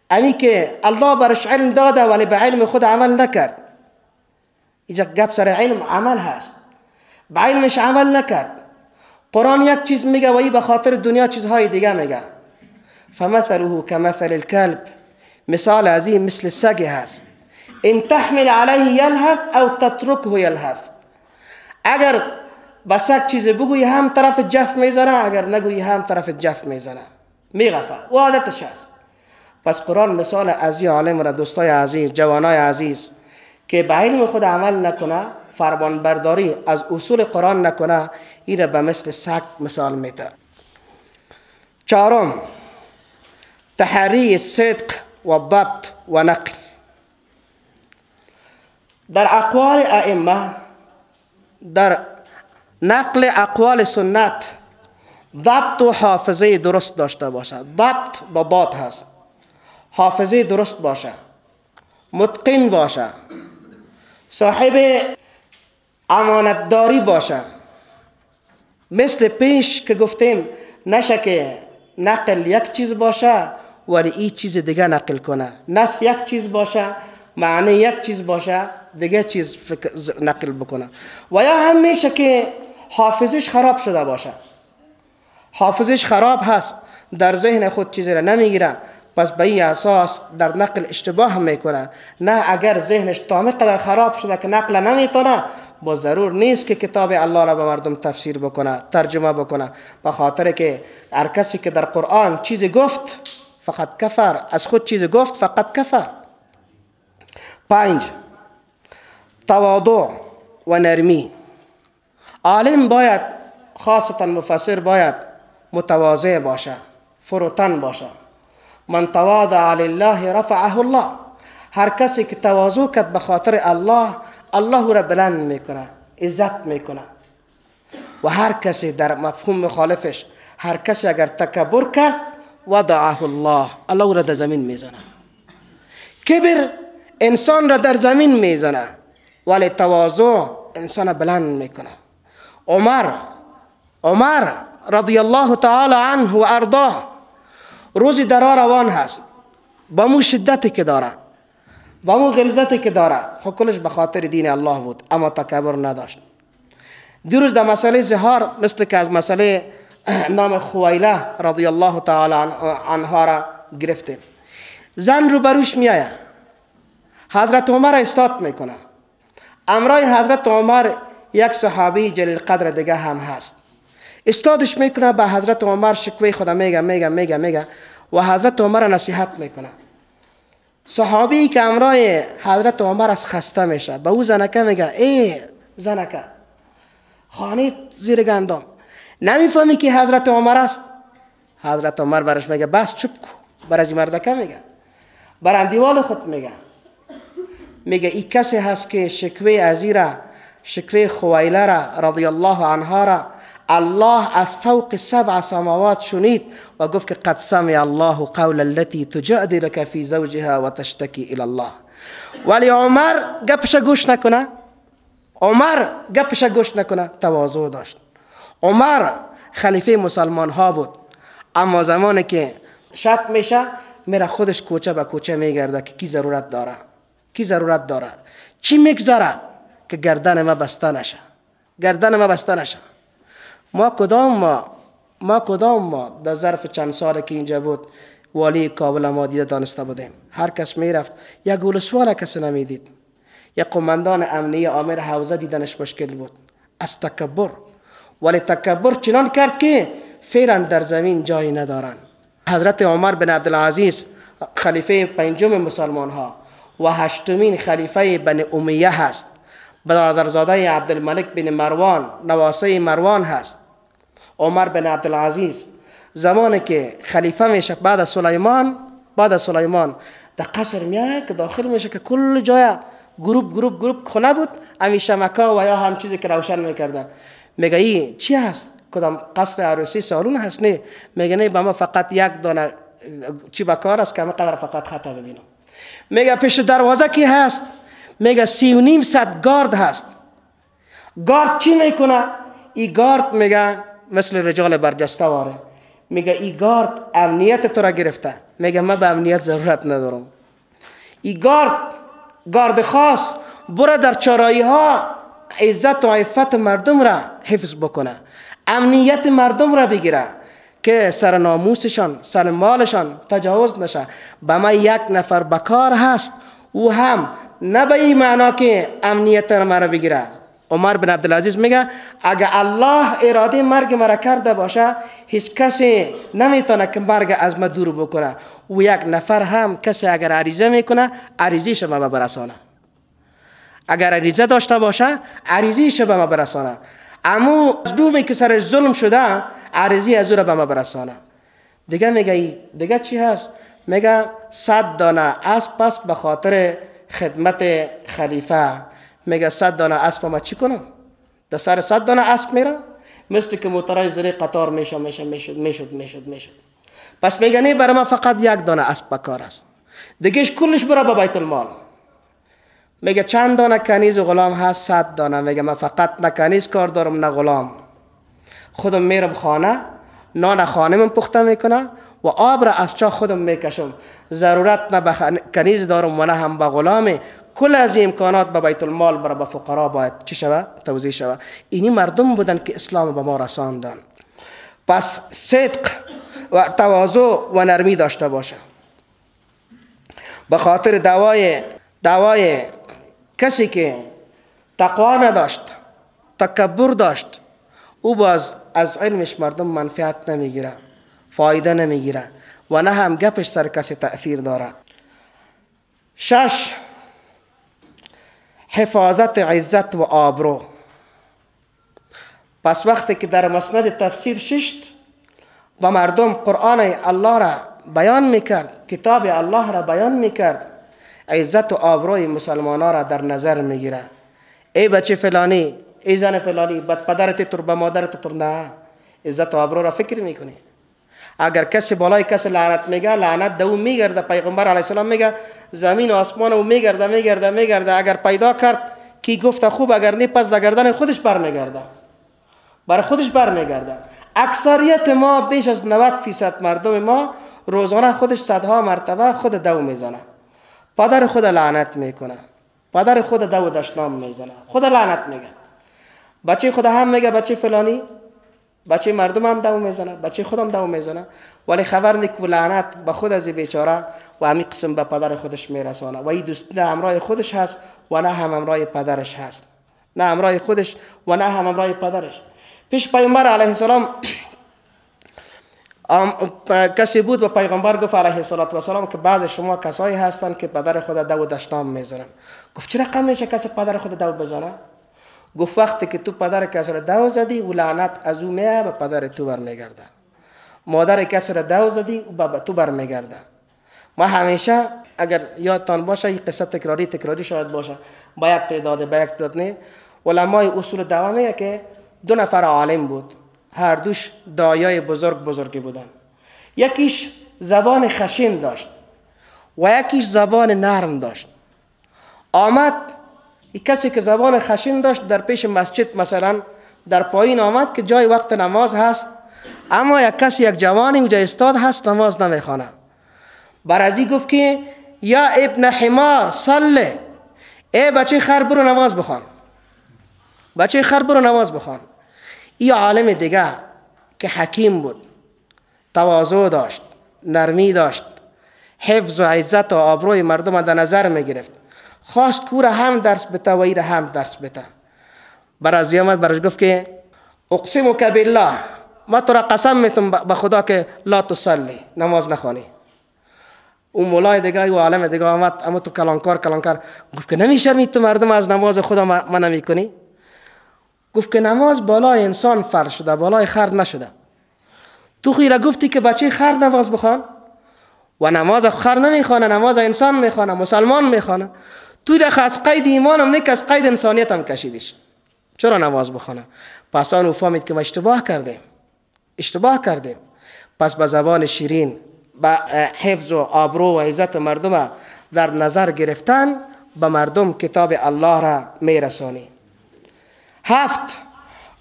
امی که الله برش علم داده ولی به علم خود عمل نکرد. اینجا گپ سر علم عمل هست، به علمش عمل نکرد. قرآن یک چیز میگه و ای به خاطر دنیا چیزهای دیگه میگه. فمثله كمثل الكلب، مثال از این مثل سگ هست. ان تحمل علیه یلهث او تترکه یلهث، اگر با سگ چیز بگویی هم طرف جف میزنه، اگر نگویی هم طرف جف میزنه، میغفه و عادتش هست. پس قرآن مثال از یه عالم را دوستای عزیز، جوانای عزیز که به علم خود عمل نکنه، فرمان برداری از اصول قرآن نکنه، این را به مثل سگ مثال میده. چهارم، تحری صدق و ضبط و نقل. در اقوال ائمه، در نقل اقوال سنت، ضبط و حافظه درست داشته باشه. ضبط با ضاد هست. حافظه درست باشه، متقن باشه، صاحب امانتداری باشه. مثل پیش که گفتیم نشه که نقل یک چیز باشه ولی این چیز دیگه نقل کنه. نص یک چیز باشه، معنی یک چیز باشه، دیگه چیز نقل بکنه. و یا هم میشه که حافظش خراب شده باشه. حافظش خراب هست، در ذهن خود چیزی را نمیگیره، پس به این اساس در نقل اشتباه میکنه. نه، اگر ذهنش تا قدر خراب شده که نقل نمیتونه، با ضرور نیست که کتاب الله را به مردم تفسیر بکنه، ترجمه بکنه. به خاطر که هر کسی که در قرآن چیزی گفت فقط کفر، از خود چیزی گفت فقط کفر. 5، تواضع و نرمی. عالم باید، خاصتا مفسر باید متواضع باشه، فروتن باشه. من تواضع لله رفعه الله. هر کسی که تواضع کرد به خاطر الله، الله را بلند میکنه، عزت میکنه. و هر کسی در مفهوم مخالفش، هر کسی اگر تکبر کرد، وضعه الله، الله او را در زمین میزنه. کبر انسان را در زمین میزنه ولی تواضع انسان بلند میکنه. عمر رضی الله تعالی عنه و ارضاه، روزی درا روان هست، با مو شدتی که داره، با مو غلظتی که داره، خب کلش به خاطر دین الله بود، اما تکبر نداشت. دیروز در مسئله زهار، مثل که از مسئله نام خویله رضی الله تعالی عنها را گرفتیم. زن رو بروش میایه، حضرت عمر استاد میکنه. امرای حضرت عمر یک صحابی جلیل قدر دیگه هم هست، استادش میکنه، به حضرت عمر شکوه خدا میگه و حضرت عمر نصیحت میکنه. صحابی که امرای حضرت عمر از خسته میشه، به او زنکه میگه ای زنکه خانه زیر گندم، نمیفهمی که حضرت عمر است؟ حضرت عمر برش میگه بس چپ کو. برای مردکه میگه، بر دیوال خود میگه ای کسی هست که شکوه ازیره، شکوه خویله را رضی الله عنها را الله از فوق 7 سماوات شنید و گفت که قد سمع الله قول التي تجادلك في زوجها و تشتكي الى الله. ولی عمر گپش گوش نکنه، تواضع داشت. عمر خلیفه مسلمان ها بود، اما زمانی که شب میشه میره خودش کوچه به کوچه میگرده که کی ضرورت داره، چی میگذاره که گردن ما بسته نشه. ما کدام ما در ظرف چند سال که اینجا بود والی کابل ما دیده دانسته بودیم؟ هر کس میرفت یک گلسوال کسی نمیدید، یک قماندان امنیه آمر حوزه دیدنش مشکل بود از تکبر. ولی تکبر چنان کرد که فعلا در زمین جایی ندارن. حضرت عمر بن عبدالعزیز خلیفه 5 مسلمان ها و 8مین خلیفه بن امیه هست، برادرزاده عبدالملک بن مروان، نواسه مروان هست. عمر بن عبدالعزیز زمانی که خلیفه میشه بعد از سلیمان در قصر میاد که داخل میشه که کل جای گروپ خونه بود، همین شمکا و یا هم چیزی که روشن میکردن. میگه این چی هست؟ کدام قصر عروسی سالون هست؟ نه. میگه نه، با ما فقط یک دانه چی بکار است که همه قدر فقط خطا ببینم. میگه پیش دروازه کی هست؟ میگه 3.5 گارد هست. گارد چی میکنه؟ این گارد میگه مثل رجال برجسته واره. میگه این گارد امنیت تو را گرفته. میگه من به امنیت ضرورت ندارم. این گارد خاص برو در چرایی ها عزت و عفت مردم را حفظ بکنه، امنیت مردم را بگیره که سر ناموسشان، سر مالشان تجاوز نشه. به ما یک نفر بکار هست، او هم نه به این معنا که امنیت مرا بگیره. عمر بن عبدالعزیز میگه اگر الله اراده مرگ مرا کرده باشه، هیچ کسی نمیتونه که مرگ از ما دور بکنه. و یک نفر هم کسی اگر عریضه میکنه، عریضیش به ما برسانه. اگر عریضه داشته باشه، عریضیش به ما برسانه. اما مظلومی که سر ظلم شده، عریضی از او را به ما برسانه. دیگه میگه دیگه چی هست؟ میگه 100 دانه اسب است به خاطر خدمت خلیفه. میگه 100 دانه اسب ما چی کنم؟ در سر 100 دانه اسب میره، مثل که موترای زیر قطار میشد. پس میگه نه، برای ما فقط یک دانه اسب بکار است، دیگهش کلش برای به بیت المال. میگه چند دانه کنیز و غلام هست؟ 100 دانه. میگه من فقط نه کنیز کار دارم نه غلام. خودم میرم خانه، نان خانم پخته میکنه و آب را از چاه خودم میکشم. ضرورت نه به کنیز دارم و نه هم به غلام. کل از امکانات به بیت المال برای به فقرا باید چی شود؟ توزیع شود. اینی مردم بودن که اسلام به ما رساندن. پس صدق و تواضع و نرمی داشته باشه. به خاطر دعوای کسی که تقوا نداشت، تکبر داشت، او باز از علمش مردم منفعت نمیگیره، فایده نمیگیره و نه هم گپش سر کسی تأثیر داره. 6. حفاظت عزت و آبرو. پس وقتی که در مسند تفسیر ششت و مردم قرآن الله را بیان میکرد، کتاب الله را بیان میکرد، عزت و آبروی مسلمانان را در نظر میگیره. ای بچه فلانی، ای زن فلانی، بد پدرت تر به مادرت تر، نه، عزت و آبرو را فکر میکنی. اگر کسی بالای کسی لعنت میگه، لعنت دو میگرده. پیغمبر علیه السلام میگه زمین و آسمان او میگرده. اگر پیدا کرد کی گفته خوب، اگر نه پس در گردن خودش برمیگرده، برای خودش برمیگرده. اکثریت ما، بیش از 90% مردم ما روزانه خودش صدها مرتبه خود دو میزنه، پدر خود لعنت میکنه، پدر خود دو دشنام میزنه، خود لعنت میگه، بچه خود هم میگه بچه فلانی، بچه مردم هم دو میزنه، بچه خودم دو میزنه، ولی خبر نیست که لعنت به خود از بیچاره و همین قسم به پدر خودش میرسانه. و این دوست نه همراه خودش هست و نه هم همراه پدرش هست، نه همراه خودش و نه هم همراه پدرش. پیش پیغمبر علیه السلام کسی بود و پیغمبر گفت علیه السلام که بعض شما کسایی هستند که پدر خود دو دشنام میزنن. گفت چرا رقم میشه کسی پدر خود دو بزنه؟ گفت وقتی که تو پدر کسی را دو زدی و لعنت از او میاد به پدر تو برمیگرده، مادر کسی را دو زدی و به تو برمیگرده. ما همیشه اگر یادتان باشه این قصه تکراری شاید باشه، با یک تعداد نه، علمای اصول دعوا میگه که 2 نفر عالم بود، هر دوش دایای بزرگی بودن. یکیش زبان خشن داشت و یکیش زبان نرم داشت. آمد یک کسی که زبان خشن داشت در پیش مسجد مثلا در پایین آمد که جای وقت نماز هست، اما یک جوانی اونجا استاد هست نماز نمیخوانه. برازی گفت که یا ابن حمار صلی، ای بچه خر برو نماز بخوان، بچه خر برو نماز بخوان. این عالم دیگه که حکیم بود، تواضع داشت، نرمی داشت، حفظ و عزت و آبروی مردم در نظر می گرفت، خواست کور هم درس بده و ایر هم درس بده. برازی آمد برش گفت که اقسمک بالله، ما تو را قسم میتونم به خدا که لا تصلی، نماز نخوانی. اون مولای دیگه و عالم دیگه آمد، اما تو کلانکار گفت که نمیشرمید تو مردم از نماز خدا منع میکنی؟ گفت که نماز بالای انسان فرض شده، بالای خر نشده. تو خیره گفتی که بچه خر نماز بخوان و نماز خر نمیخوانه، نماز انسان میخوانه، مسلمان میخوانه. توی رخ از قید ایمانم نیک، از قید انسانیت هم کشیدش. چرا نماز بخونه؟ پس آن او فهمید که ما اشتباه کردیم. پس با زبان شیرین، با حفظ و آبرو و عزت مردم در نظر گرفتن به مردم کتاب الله را میرسانی. 7.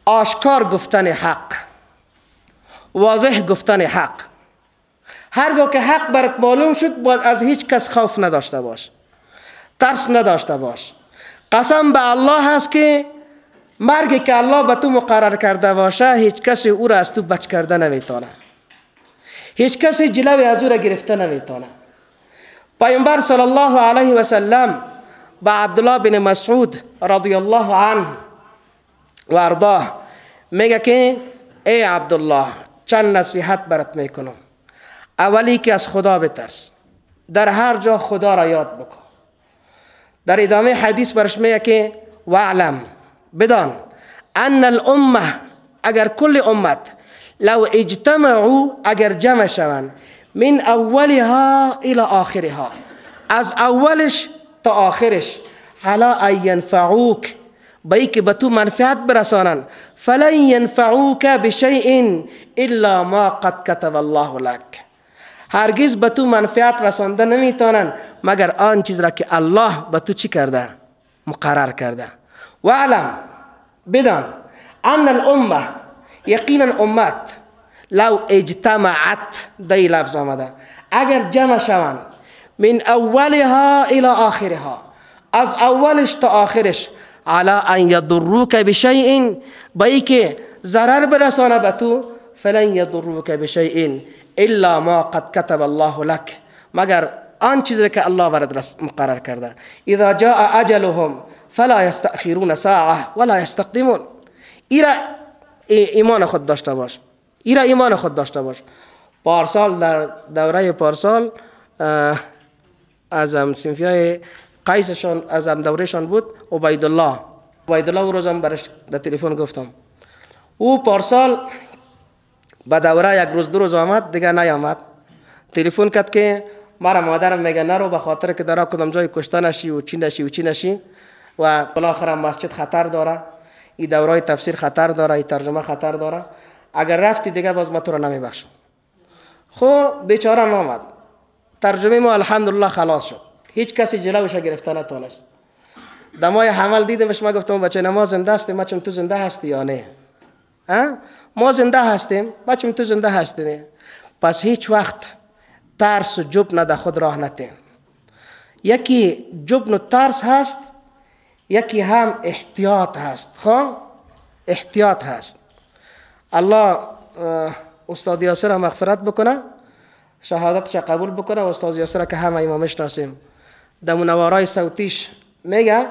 آشکار گفتن حق، واضح گفتن حق. هرگاه که حق برات معلوم شد باید از هیچ کس خوف نداشته باش، ترس نداشته باش. قسم به الله هست که مرگی که الله به تو مقرر کرده باشه هیچ کسی او را از تو بچ کرده نمیتونه، هیچ کسی جلوی از او را گرفته نمیتونه. پیامبر صلی الله علیه و سلم با عبدالله بن مسعود رضی الله عنه و ارضاه میگه که ای عبدالله چند نصیحت برات میکنم. اولی که از خدا بترس، در هر جا خدا را یاد بکن. در ادامه حدیث برش میگه که واعلم، بدان ان الامه، اگر کل امت لو اجتمعوا، اگر جمع شوند، من اولها الى آخرها، از اولش تا آخرش، على ان ینفعوک، بایی که به تو منفعت برسانن، فلن ینفعوک بشیء الا ما قد کتب الله لک، هرگز به تو منفعت رسانده نمیتونن مگر آن چیز را که الله به تو چی کرده؟ مقرر کرده. واعلم، بدان ان الامه، یقینا امت، لو اجتمعت، دی لفظ آمده، اگر جمع شوند، من اولها الى آخرها، از اولش تا آخرش، على ان یضروک بشیء، بایی که ضرر برسانه به تو، فلن یضروک بشیء الا ما قد کتب الله لک، مگر آن چیزی که الله برات مقرر کرده. اذا جاء اجلهم فلا یستأخرون ساعه ولا یستقدمون. ایرا ایمان خود داشته باش، پارسال در دوره پارسال از سنفیای قیسشان، از دورهشان بود عبیدالله او روزم برش در تلفن گفتم. او پارسال با دوره یک روز دو روز آمد، دیگه نیامد. تلفن کرد که مرا مادرم میگه نرو، به خاطر که در کدام جای کشته نشی و چی نشی و بالاخره مسجد خطر داره، این دوره تفسیر خطر داره، این ترجمه خطر داره، اگر رفتی دیگه باز ما تو را نمیبخشم. خب بیچاره نامد. ترجمه ما الحمدلله خلاص شد، هیچ کسی جلوش گرفته نتونست. دمای حمل دیدمش، ما گفتم بچه ما زنده هستیم، ما چون تو زنده هستی یا نه؟ ما زنده هستیم، ما چون تو زنده هستی. پس هیچ وقت ترس و جبن در خود راه نتین. یکی جبن و ترس هست، یکی هم احتیاط هست. خب احتیاط هست. الله استاد یاسر مغفرت بکنه، شهادتش قبول بکنه. استاد یاسر که همه ما میشناسیم، در منوارای صوتیش میگه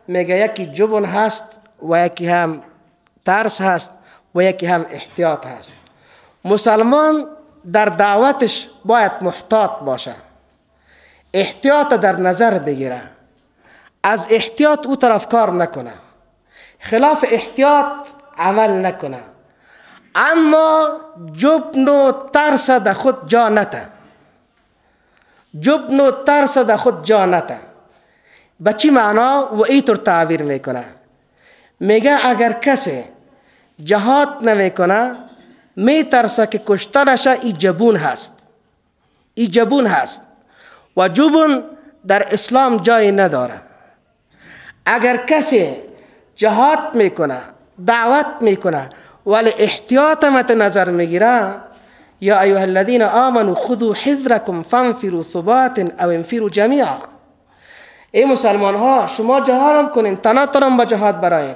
یکی جبن هست و یکی هم ترس هست و یکی هم احتیاط هست. مسلمان در دعوتش باید محتاط باشه، احتیاط در نظر بگیره، از احتیاط او طرف کار نکنه، خلاف احتیاط عمل نکنه. اما جبن و ترس در خود جا نته، جبن و ترس در خود جا نته. به چی معنا؟ و اینطور تعبیر میکنه، میگه اگر کسی جهاد نمیکنه میترسه که کشته نشه، ای جبون هست، ای جبون هست و جبن در اسلام جای نداره. اگر کسی جهاد میکنه، دعوت میکنه ولی احتیاط مت نظر میگیره، یا ایها الذین آمنوا خذوا حذرکم فانفروا ثبات او انفروا جمیعا، ای مسلمان ها شما جهاد هم کنین، تنها به جهاد براین،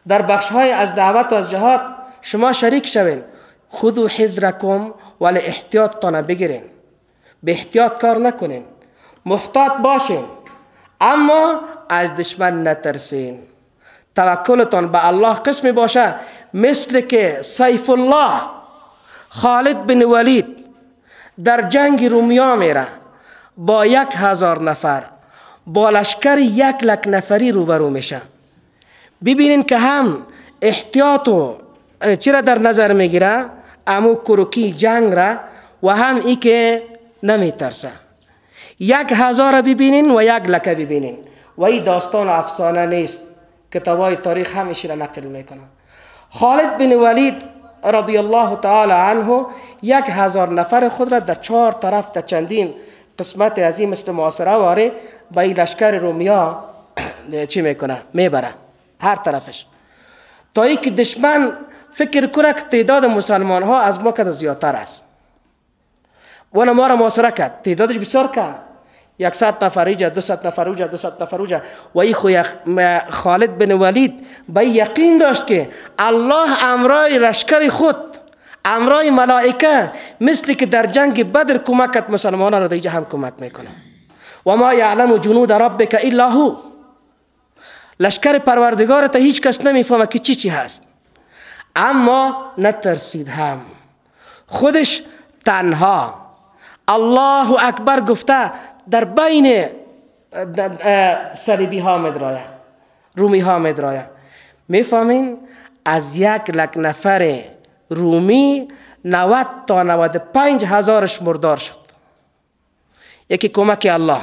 در بخش های از دعوت و از جهاد شما شریک شوین. خذوا حذرکم، ولی احتیاط تانه بگیرین، به احتیاط کار نکنین، محتاط باشین، اما از دشمن نترسین. توکلتان به الله قسمی باشه، مثل که سیف الله خالد بن ولید در جنگ رومیا میره با 1000 نفر، با لشکر 100,000 نفری روبرو میشه. ببینین که هم احتیاط و چرا در نظر میگیره، امو کروکی جنگ را، و هم ای که نمیترسه. 1000 ببینین و 100,000 ببینین. و این داستان و افسانه نیست، کتابای تاریخ همیشه را نقل میکنه. خالد بن ولید رضی الله تعالی عنه 1000 نفر خود را در 4 طرف در چندین قسمت عظیم مثل محاصره واره با این لشکر رومیا چی میکنه؟ میبره هر طرفش، تا ای که دشمن فکر کنه که تعداد مسلمان ها از ما کده زیادتر است و ما را محاصره کرد. تعدادش بسیار کم، 100 نفر اینجا، 200 نفر اونجا، 200 نفر اونجا. و این خالد بن ولید به یقین داشت که الله امرای لشکر خود، امرای ملائکه، مثل که در جنگ بدر کمکت مسلمانان را در اینجا هم کمک میکنه. و ما یعلم جنود ربک الا هو، لشکر پروردگارت هیچ کس نمیفهمه که چی هست. اما نترسید، هم خودش تنها الله اکبر گفته در بین صلیبی ها مدرایه، رومی ها مدرایه. میفهمین از 100,000 نفر رومی 90 تا 95 هزارش مردار شد. یکی کمک الله،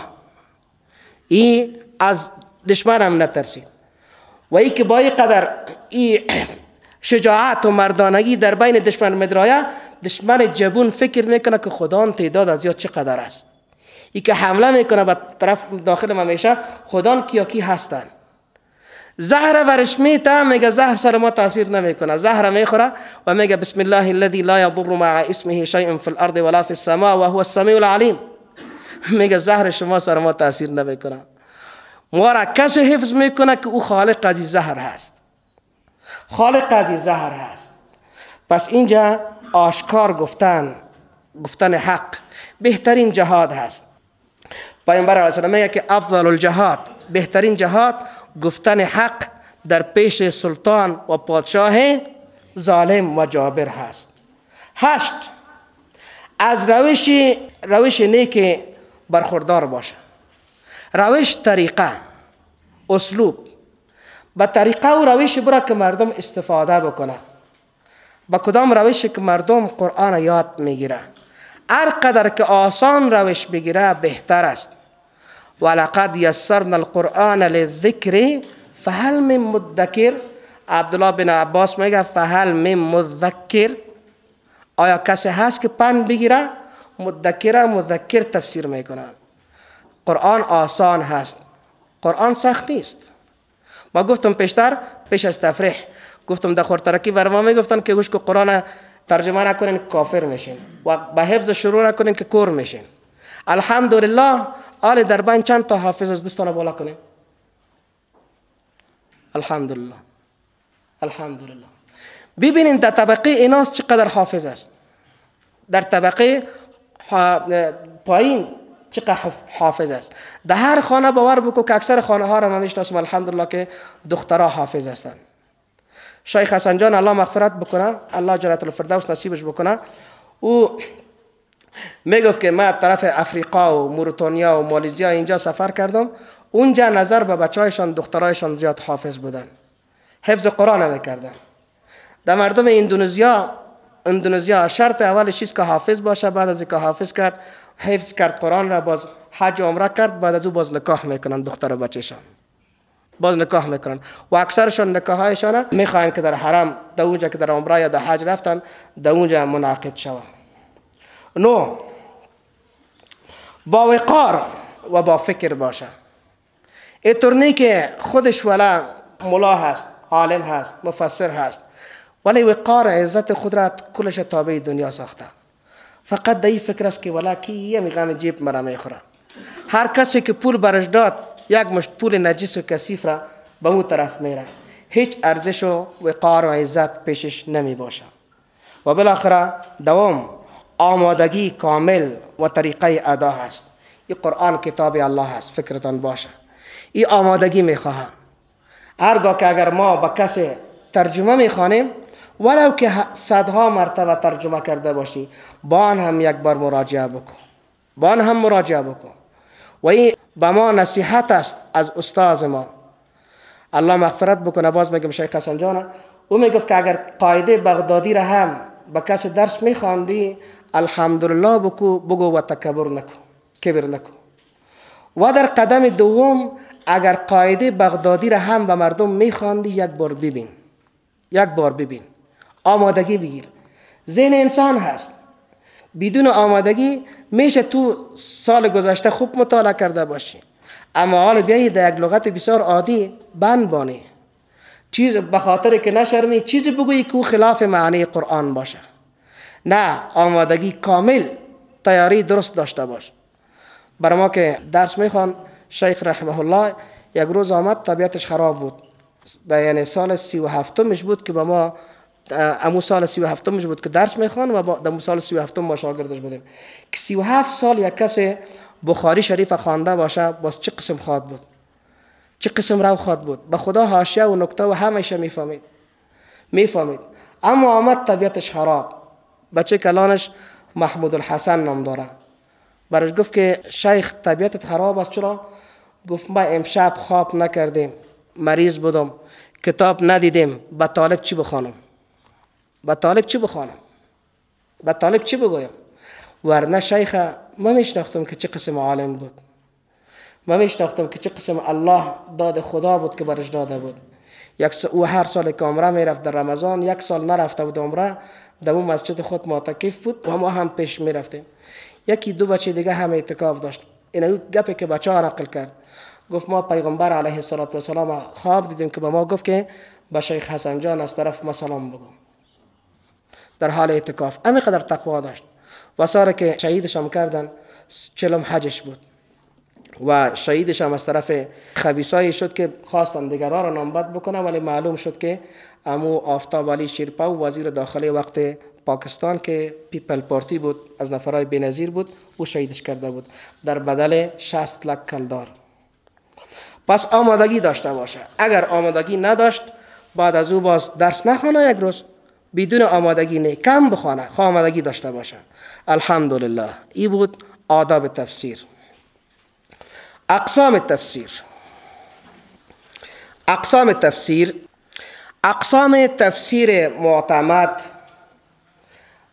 این از دشمن هم نترسید. و ای که با این قدر شجاعت و مردانگی در بین دشمن مدرایه، دشمن جبون فکر میکنه که خدا تعداد از یاد چقدر است. ای که حمله میکنه به طرف داخل ما میشه، خدا کیا کی هستن. زهر ورش میته، میگه زهر سر ما تاثیر نمیکنه، زهر میخوره و میگه بسم الله الذي لا يضر مع اسمه شيء في الارض ولا في السماء وهو السميع العليم. میگه زهر شما سر ما تاثیر نمیکنه، ما را کسی حفظ میکنه که او خالق از زهر هست، خالق از زهر هست. پس اینجا آشکار گفتن حق بهترین جهاد هست. پیامبر علیه السلام میگه که افضل الجهاد، بهترین جهاد گفتن حق در پیش سلطان و پادشاه ظالم و جابر هست. 8 از روش نیک برخوردار باشه. روش، طریقه، اسلوب. با طریقه و روش برای که مردم استفاده بکنه. با کدام روش که مردم قرآن یاد میگیره، هر قدر که آسان روش بگیره بهتر است. ولقد یسرنا القرآن للذکر فهل من مدکر. عبدالله بن عباس میگه فهل من مذکر، آیا کسی هست که پند بگیره؟ مذکر تفسیر میکنه. قرآن آسان هست، قرآن سخت نیست. ما گفتم پیش از تفریح گفتم در خورترکی ورما میگفتن که گوش که قرآن ترجمه نکنین کافر میشین و به حفظ شروع نکنین که کور میشین. الحمدلله آل در بین چند تا حافظ از دستان بالا کنین. الحمدلله الحمدلله. ببینین در طبقه ایناس چقدر حافظ است، در طبقه پایین چقدر حافظ است. در هر خانه باور بکو که اکثر خانه ها را من میشناسم الحمدلله که دخترها حافظ هستند. شیخ حسن جان الله مغفرت بکنه، الله جنت الفردوس نصیبش بکنه، او میگفت که من طرف افریقا و موريتانیا و مالزیا اینجا سفر کردم، اونجا نظر به بچه‌هایشان دخترایشان زیاد حافظ بودن، حفظ قرآن میکردن. در مردم اندونزیا شرط اول چیز که حافظ باشه، بعد از اینکه حفظ کرد قرآن را، باز حج و عمره کرد، بعد از او باز نکاح میکنن دختر و بچه‌شان، باز نکاح میکنن و اکثرشان نکاحایشان میخواین که در حرم، در اونجا که در عمره یا در حج رفتن، در اونجا منعقد شود. 9 با وقار و با فکر باشه. اینطور نی که خودش ولا ملا هست، عالم هست، مفسر هست، ولی وقار عزت خود را کلش تابع دنیا ساخته. فقط در این فکر است که ولا کی یه میغم جیب مرا میخوره. هر کسی که پول برش داد یک مشت پول نجس و کثیف را به اون طرف میره، هیچ ارزش و وقار و عزت پیشش نمی باشه. و بالاخره دوام آمادگی کامل و طریقه ادا هست. این قرآن کتاب الله هست، فکرتان باشه. این آمادگی میخواه. هرگاه که اگر ما با کسی ترجمه میخوانیم، ولو که صدها مرتبه ترجمه کرده باشی، با آن هم یک بار مراجعه بکن، و این به ما نصیحت است از استاد ما، الله مغفرت بکنه. باز میگم شیخ حسن جان او میگفت که اگر قاعده بغدادی را هم با کسی درس میخواندی، الحمدلله بگو و تکبر نکن، کبر نکن. و در قدم دوم اگر قاعده بغدادی را هم و مردم میخواندی یک بار ببین آمادگی بگیر. ذهن انسان هست، بدون آمادگی میشه تو سال گذشته خوب مطالعه کرده باشی، اما حال بیایی در یک لغت بسیار عادی بند بانی، چیز به خاطر که نشرمی چیزی بگویی که خلاف معنی قرآن باشه. نه، آمادگی کامل، تیاری درست داشته باش. برای ما که درس میخوان شیخ رحمه الله یک روز آمد، طبیعتش خراب بود، یعنی سال 37مش بود که با ما امو سال 37مش بود که درس میخوان و در سال 37 ما شاگردش بودیم. که 37 سال یک کسی بخاری شریف خوانده باشه باز چه قسم خواد بود، چه قسم رو خواد بود، به خدا حاشیه و نکته و همیشه میفهمید. اما آمد طبیعتش خراب، بچه کلانش محمود الحسن نام داره. برش گفت که شیخ طبیعتت خراب است. چرا؟ گفت ما امشب خواب نکردیم، مریض بودم، کتاب ندیدیم، به طالب چی بخوانم؟ به طالب چی بگویم؟ ورنه شیخ ما میشناختم که چه قسم عالم بود، ما میشناختم که چه قسم الله داد خدا بود که برش داده بود. او هر سال که عمره میرفت در رمضان، یک سال نرفته بود عمره، در اون مسجد خود معتکف بود و ما هم پیش میرفتیم. یکی دو بچه دیگه هم اعتکاف داشت. این گپی که بچه ها نقل کرد، گفت ما پیغمبر علیه السلام خواب دیدیم که به ما گفت که به شیخ حسن جان از طرف ما سلام بگو. در حال اعتکاف همینقدر تقوا داشت. و ساره که شهیدش هم کردن 40 حجش بود و شهیدش هم از طرف خبیثایی شد که خواستن دیگران را نامبد بکنه، ولی معلوم شد که امو آفتاب علی شیرپا وزیر داخلی وقت پاکستان که پیپل پارتی بود، از نفرای بی‌نظیر بود، او شهیدش کرده بود در بدل 60 لک کلدار. پس آمادگی داشته باشه. اگر آمادگی نداشت بعد از او باز درس نخوانه، یک روز بدون آمادگی نه، کم بخوانه، آمادگی داشته باشه. الحمدلله. این بود آداب تفسیر. اقسام تفسیر معتمد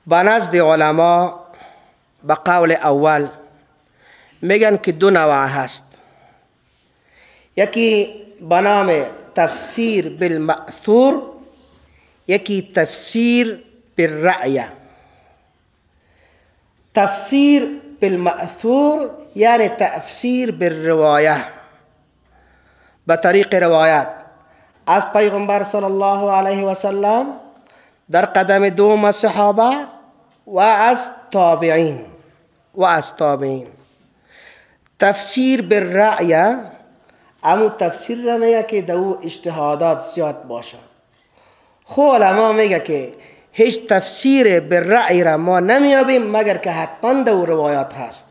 به نزد علما به قول اول میگن که دو نوع هست. یکی به نام تفسیر بالمأثور، یکی تفسیر بالرأی. تفسیر بالمأثور یعنی تفسیر بالروایه، به طریق روایت از پیغمبر صلی الله علیه و سلم، در قدم دوم صحابه و از تابعین. تفسیر بالرأی امو تفسیر را میگه که دو اجتهادات زیاد باشه. خب علما میگه که هیچ تفسیر بالرأی را ما نمیابیم مگر که حتما دو روایات هست.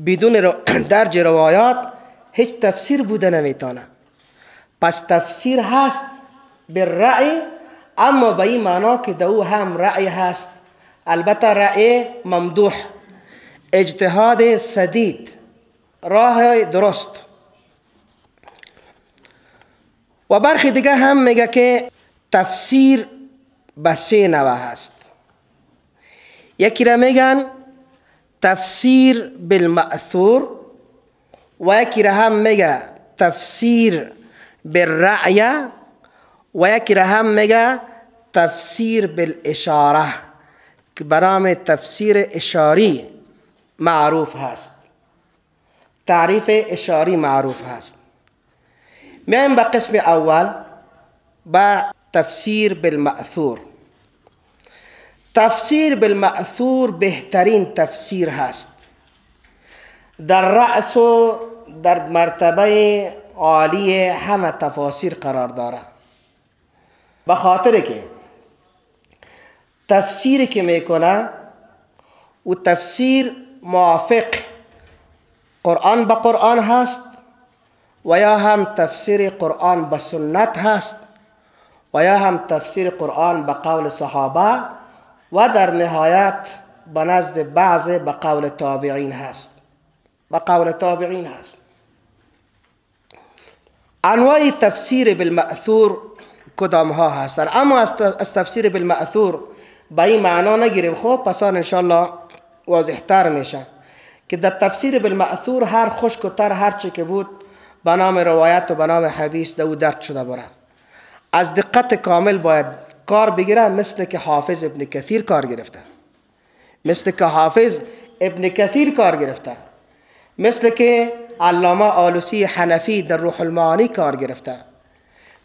بدون درج روایات هیچ تفسیر بوده نمیتونه. پس تفسیر هست بالرأی، اما به این معنا که دو هم رأی هست، البته رأی ممدوح، اجتهاد سدید، راه درست. و برخی دیگه هم میگه که تفسیر به 3 نوع هست. یکی را میگن تفسیر بالمأثور و یکی را هم میگه تفسیر بالرأی و یکی را هم میگه تفسیر بالاشاره که برام تفسیر اشاری معروف هست. تعریف اشاری معروف هست. میایم به قسم اول، با تفسیر بالمأثور. تفسیر بالمأثور بهترین تفسیر هست، در رأس و در مرتبه عالی همه تفاسیر قرار داره، به خاطر که تفسیری که میکنه و تفسیر موافق قرآن به قرآن هست و یا هم تفسیر قرآن به سنت هست و یا هم تفسیر قرآن به قول صحابه و در نهایت به نزد بعض به قول تابعین هست. انواع تفسیر بالمأثور کدام ها هستند؟ اما از تفسیر بالمأثور به این معنا نگیریم، خب پس انشاءالله واضح تر میشه که در تفسیر بالمأثور هر خشک و تر هر چی که بود به نام روایت و به نام حدیث دو درد شده بره. از دقت کامل باید کار بگیره، مثل که حافظ ابن کثیر کار گرفته، مثل که حافظ ابن کثیر کار گرفته، مثل که علامه آلوسی حنفی در روح المعانی کار گرفته،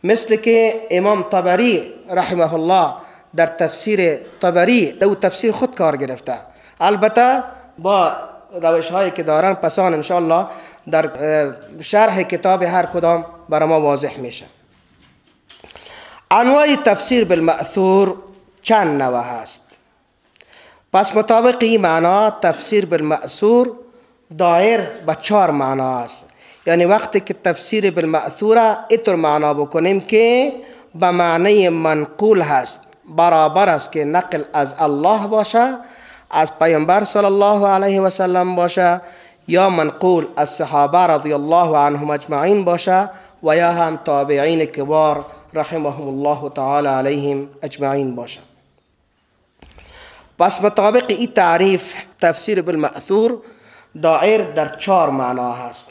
مثل که امام طبری رحمه الله در تفسیر طبری دو تفسیر خود کار گرفته. البته با روش هایی که دارن پسان انشاءالله در شرح کتاب هر کدام برای ما واضح میشه. انواع تفسیر بالمأثور چند نوع هست. پس مطابق این معنا تفسیر بالمأثور دایر به 4 معنا است. یعنی وقتی که تفسیر بالمأثور اینطور معنا بکنیم که به معنی منقول هست، برابر است که نقل از الله باشه، از پیامبر صلی الله علیه و سلم باشه، یا منقول از صحابه رضی الله عنهم اجمعین باشه و یا هم تابعین کبار رحمهم الله تعالی علیهم اجمعین باشه. پس مطابق این تعریف تفسیر بالمأثور دایر در 4 معنا هست،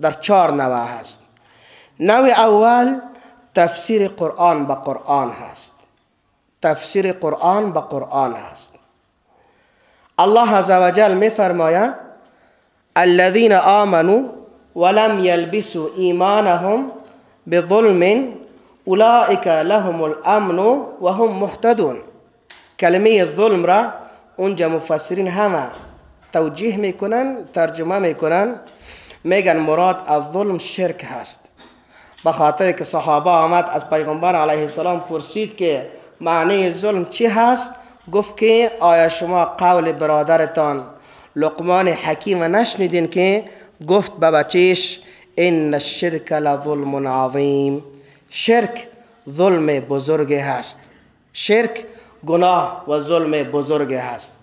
در 4 نوع هست. نوع اول تفسیر قرآن به قرآن هست. تفسیر قرآن به قرآن هست. الله عز وجل می فرماید الذين آمنوا ولم يلبسوا ایمانهم بظلم اولئک لهم الامن وهم مهتدون. کلمه ظلم را اونجا مفسرین همه توجیه میکنن، ترجمه میکنن، میگن مراد از ظلم شرک هست. به خاطر که صحابه آمد از پیغمبر علیه السلام پرسید که معنی ظلم چی هست، گفت که آیا شما قول برادرتان لقمان حکیم نشنیدین که گفت به بچهش ان الشرک لظلم عظیم. شرک ظلم بزرگ هست، شرک گناه و ظلم بزرگ هست.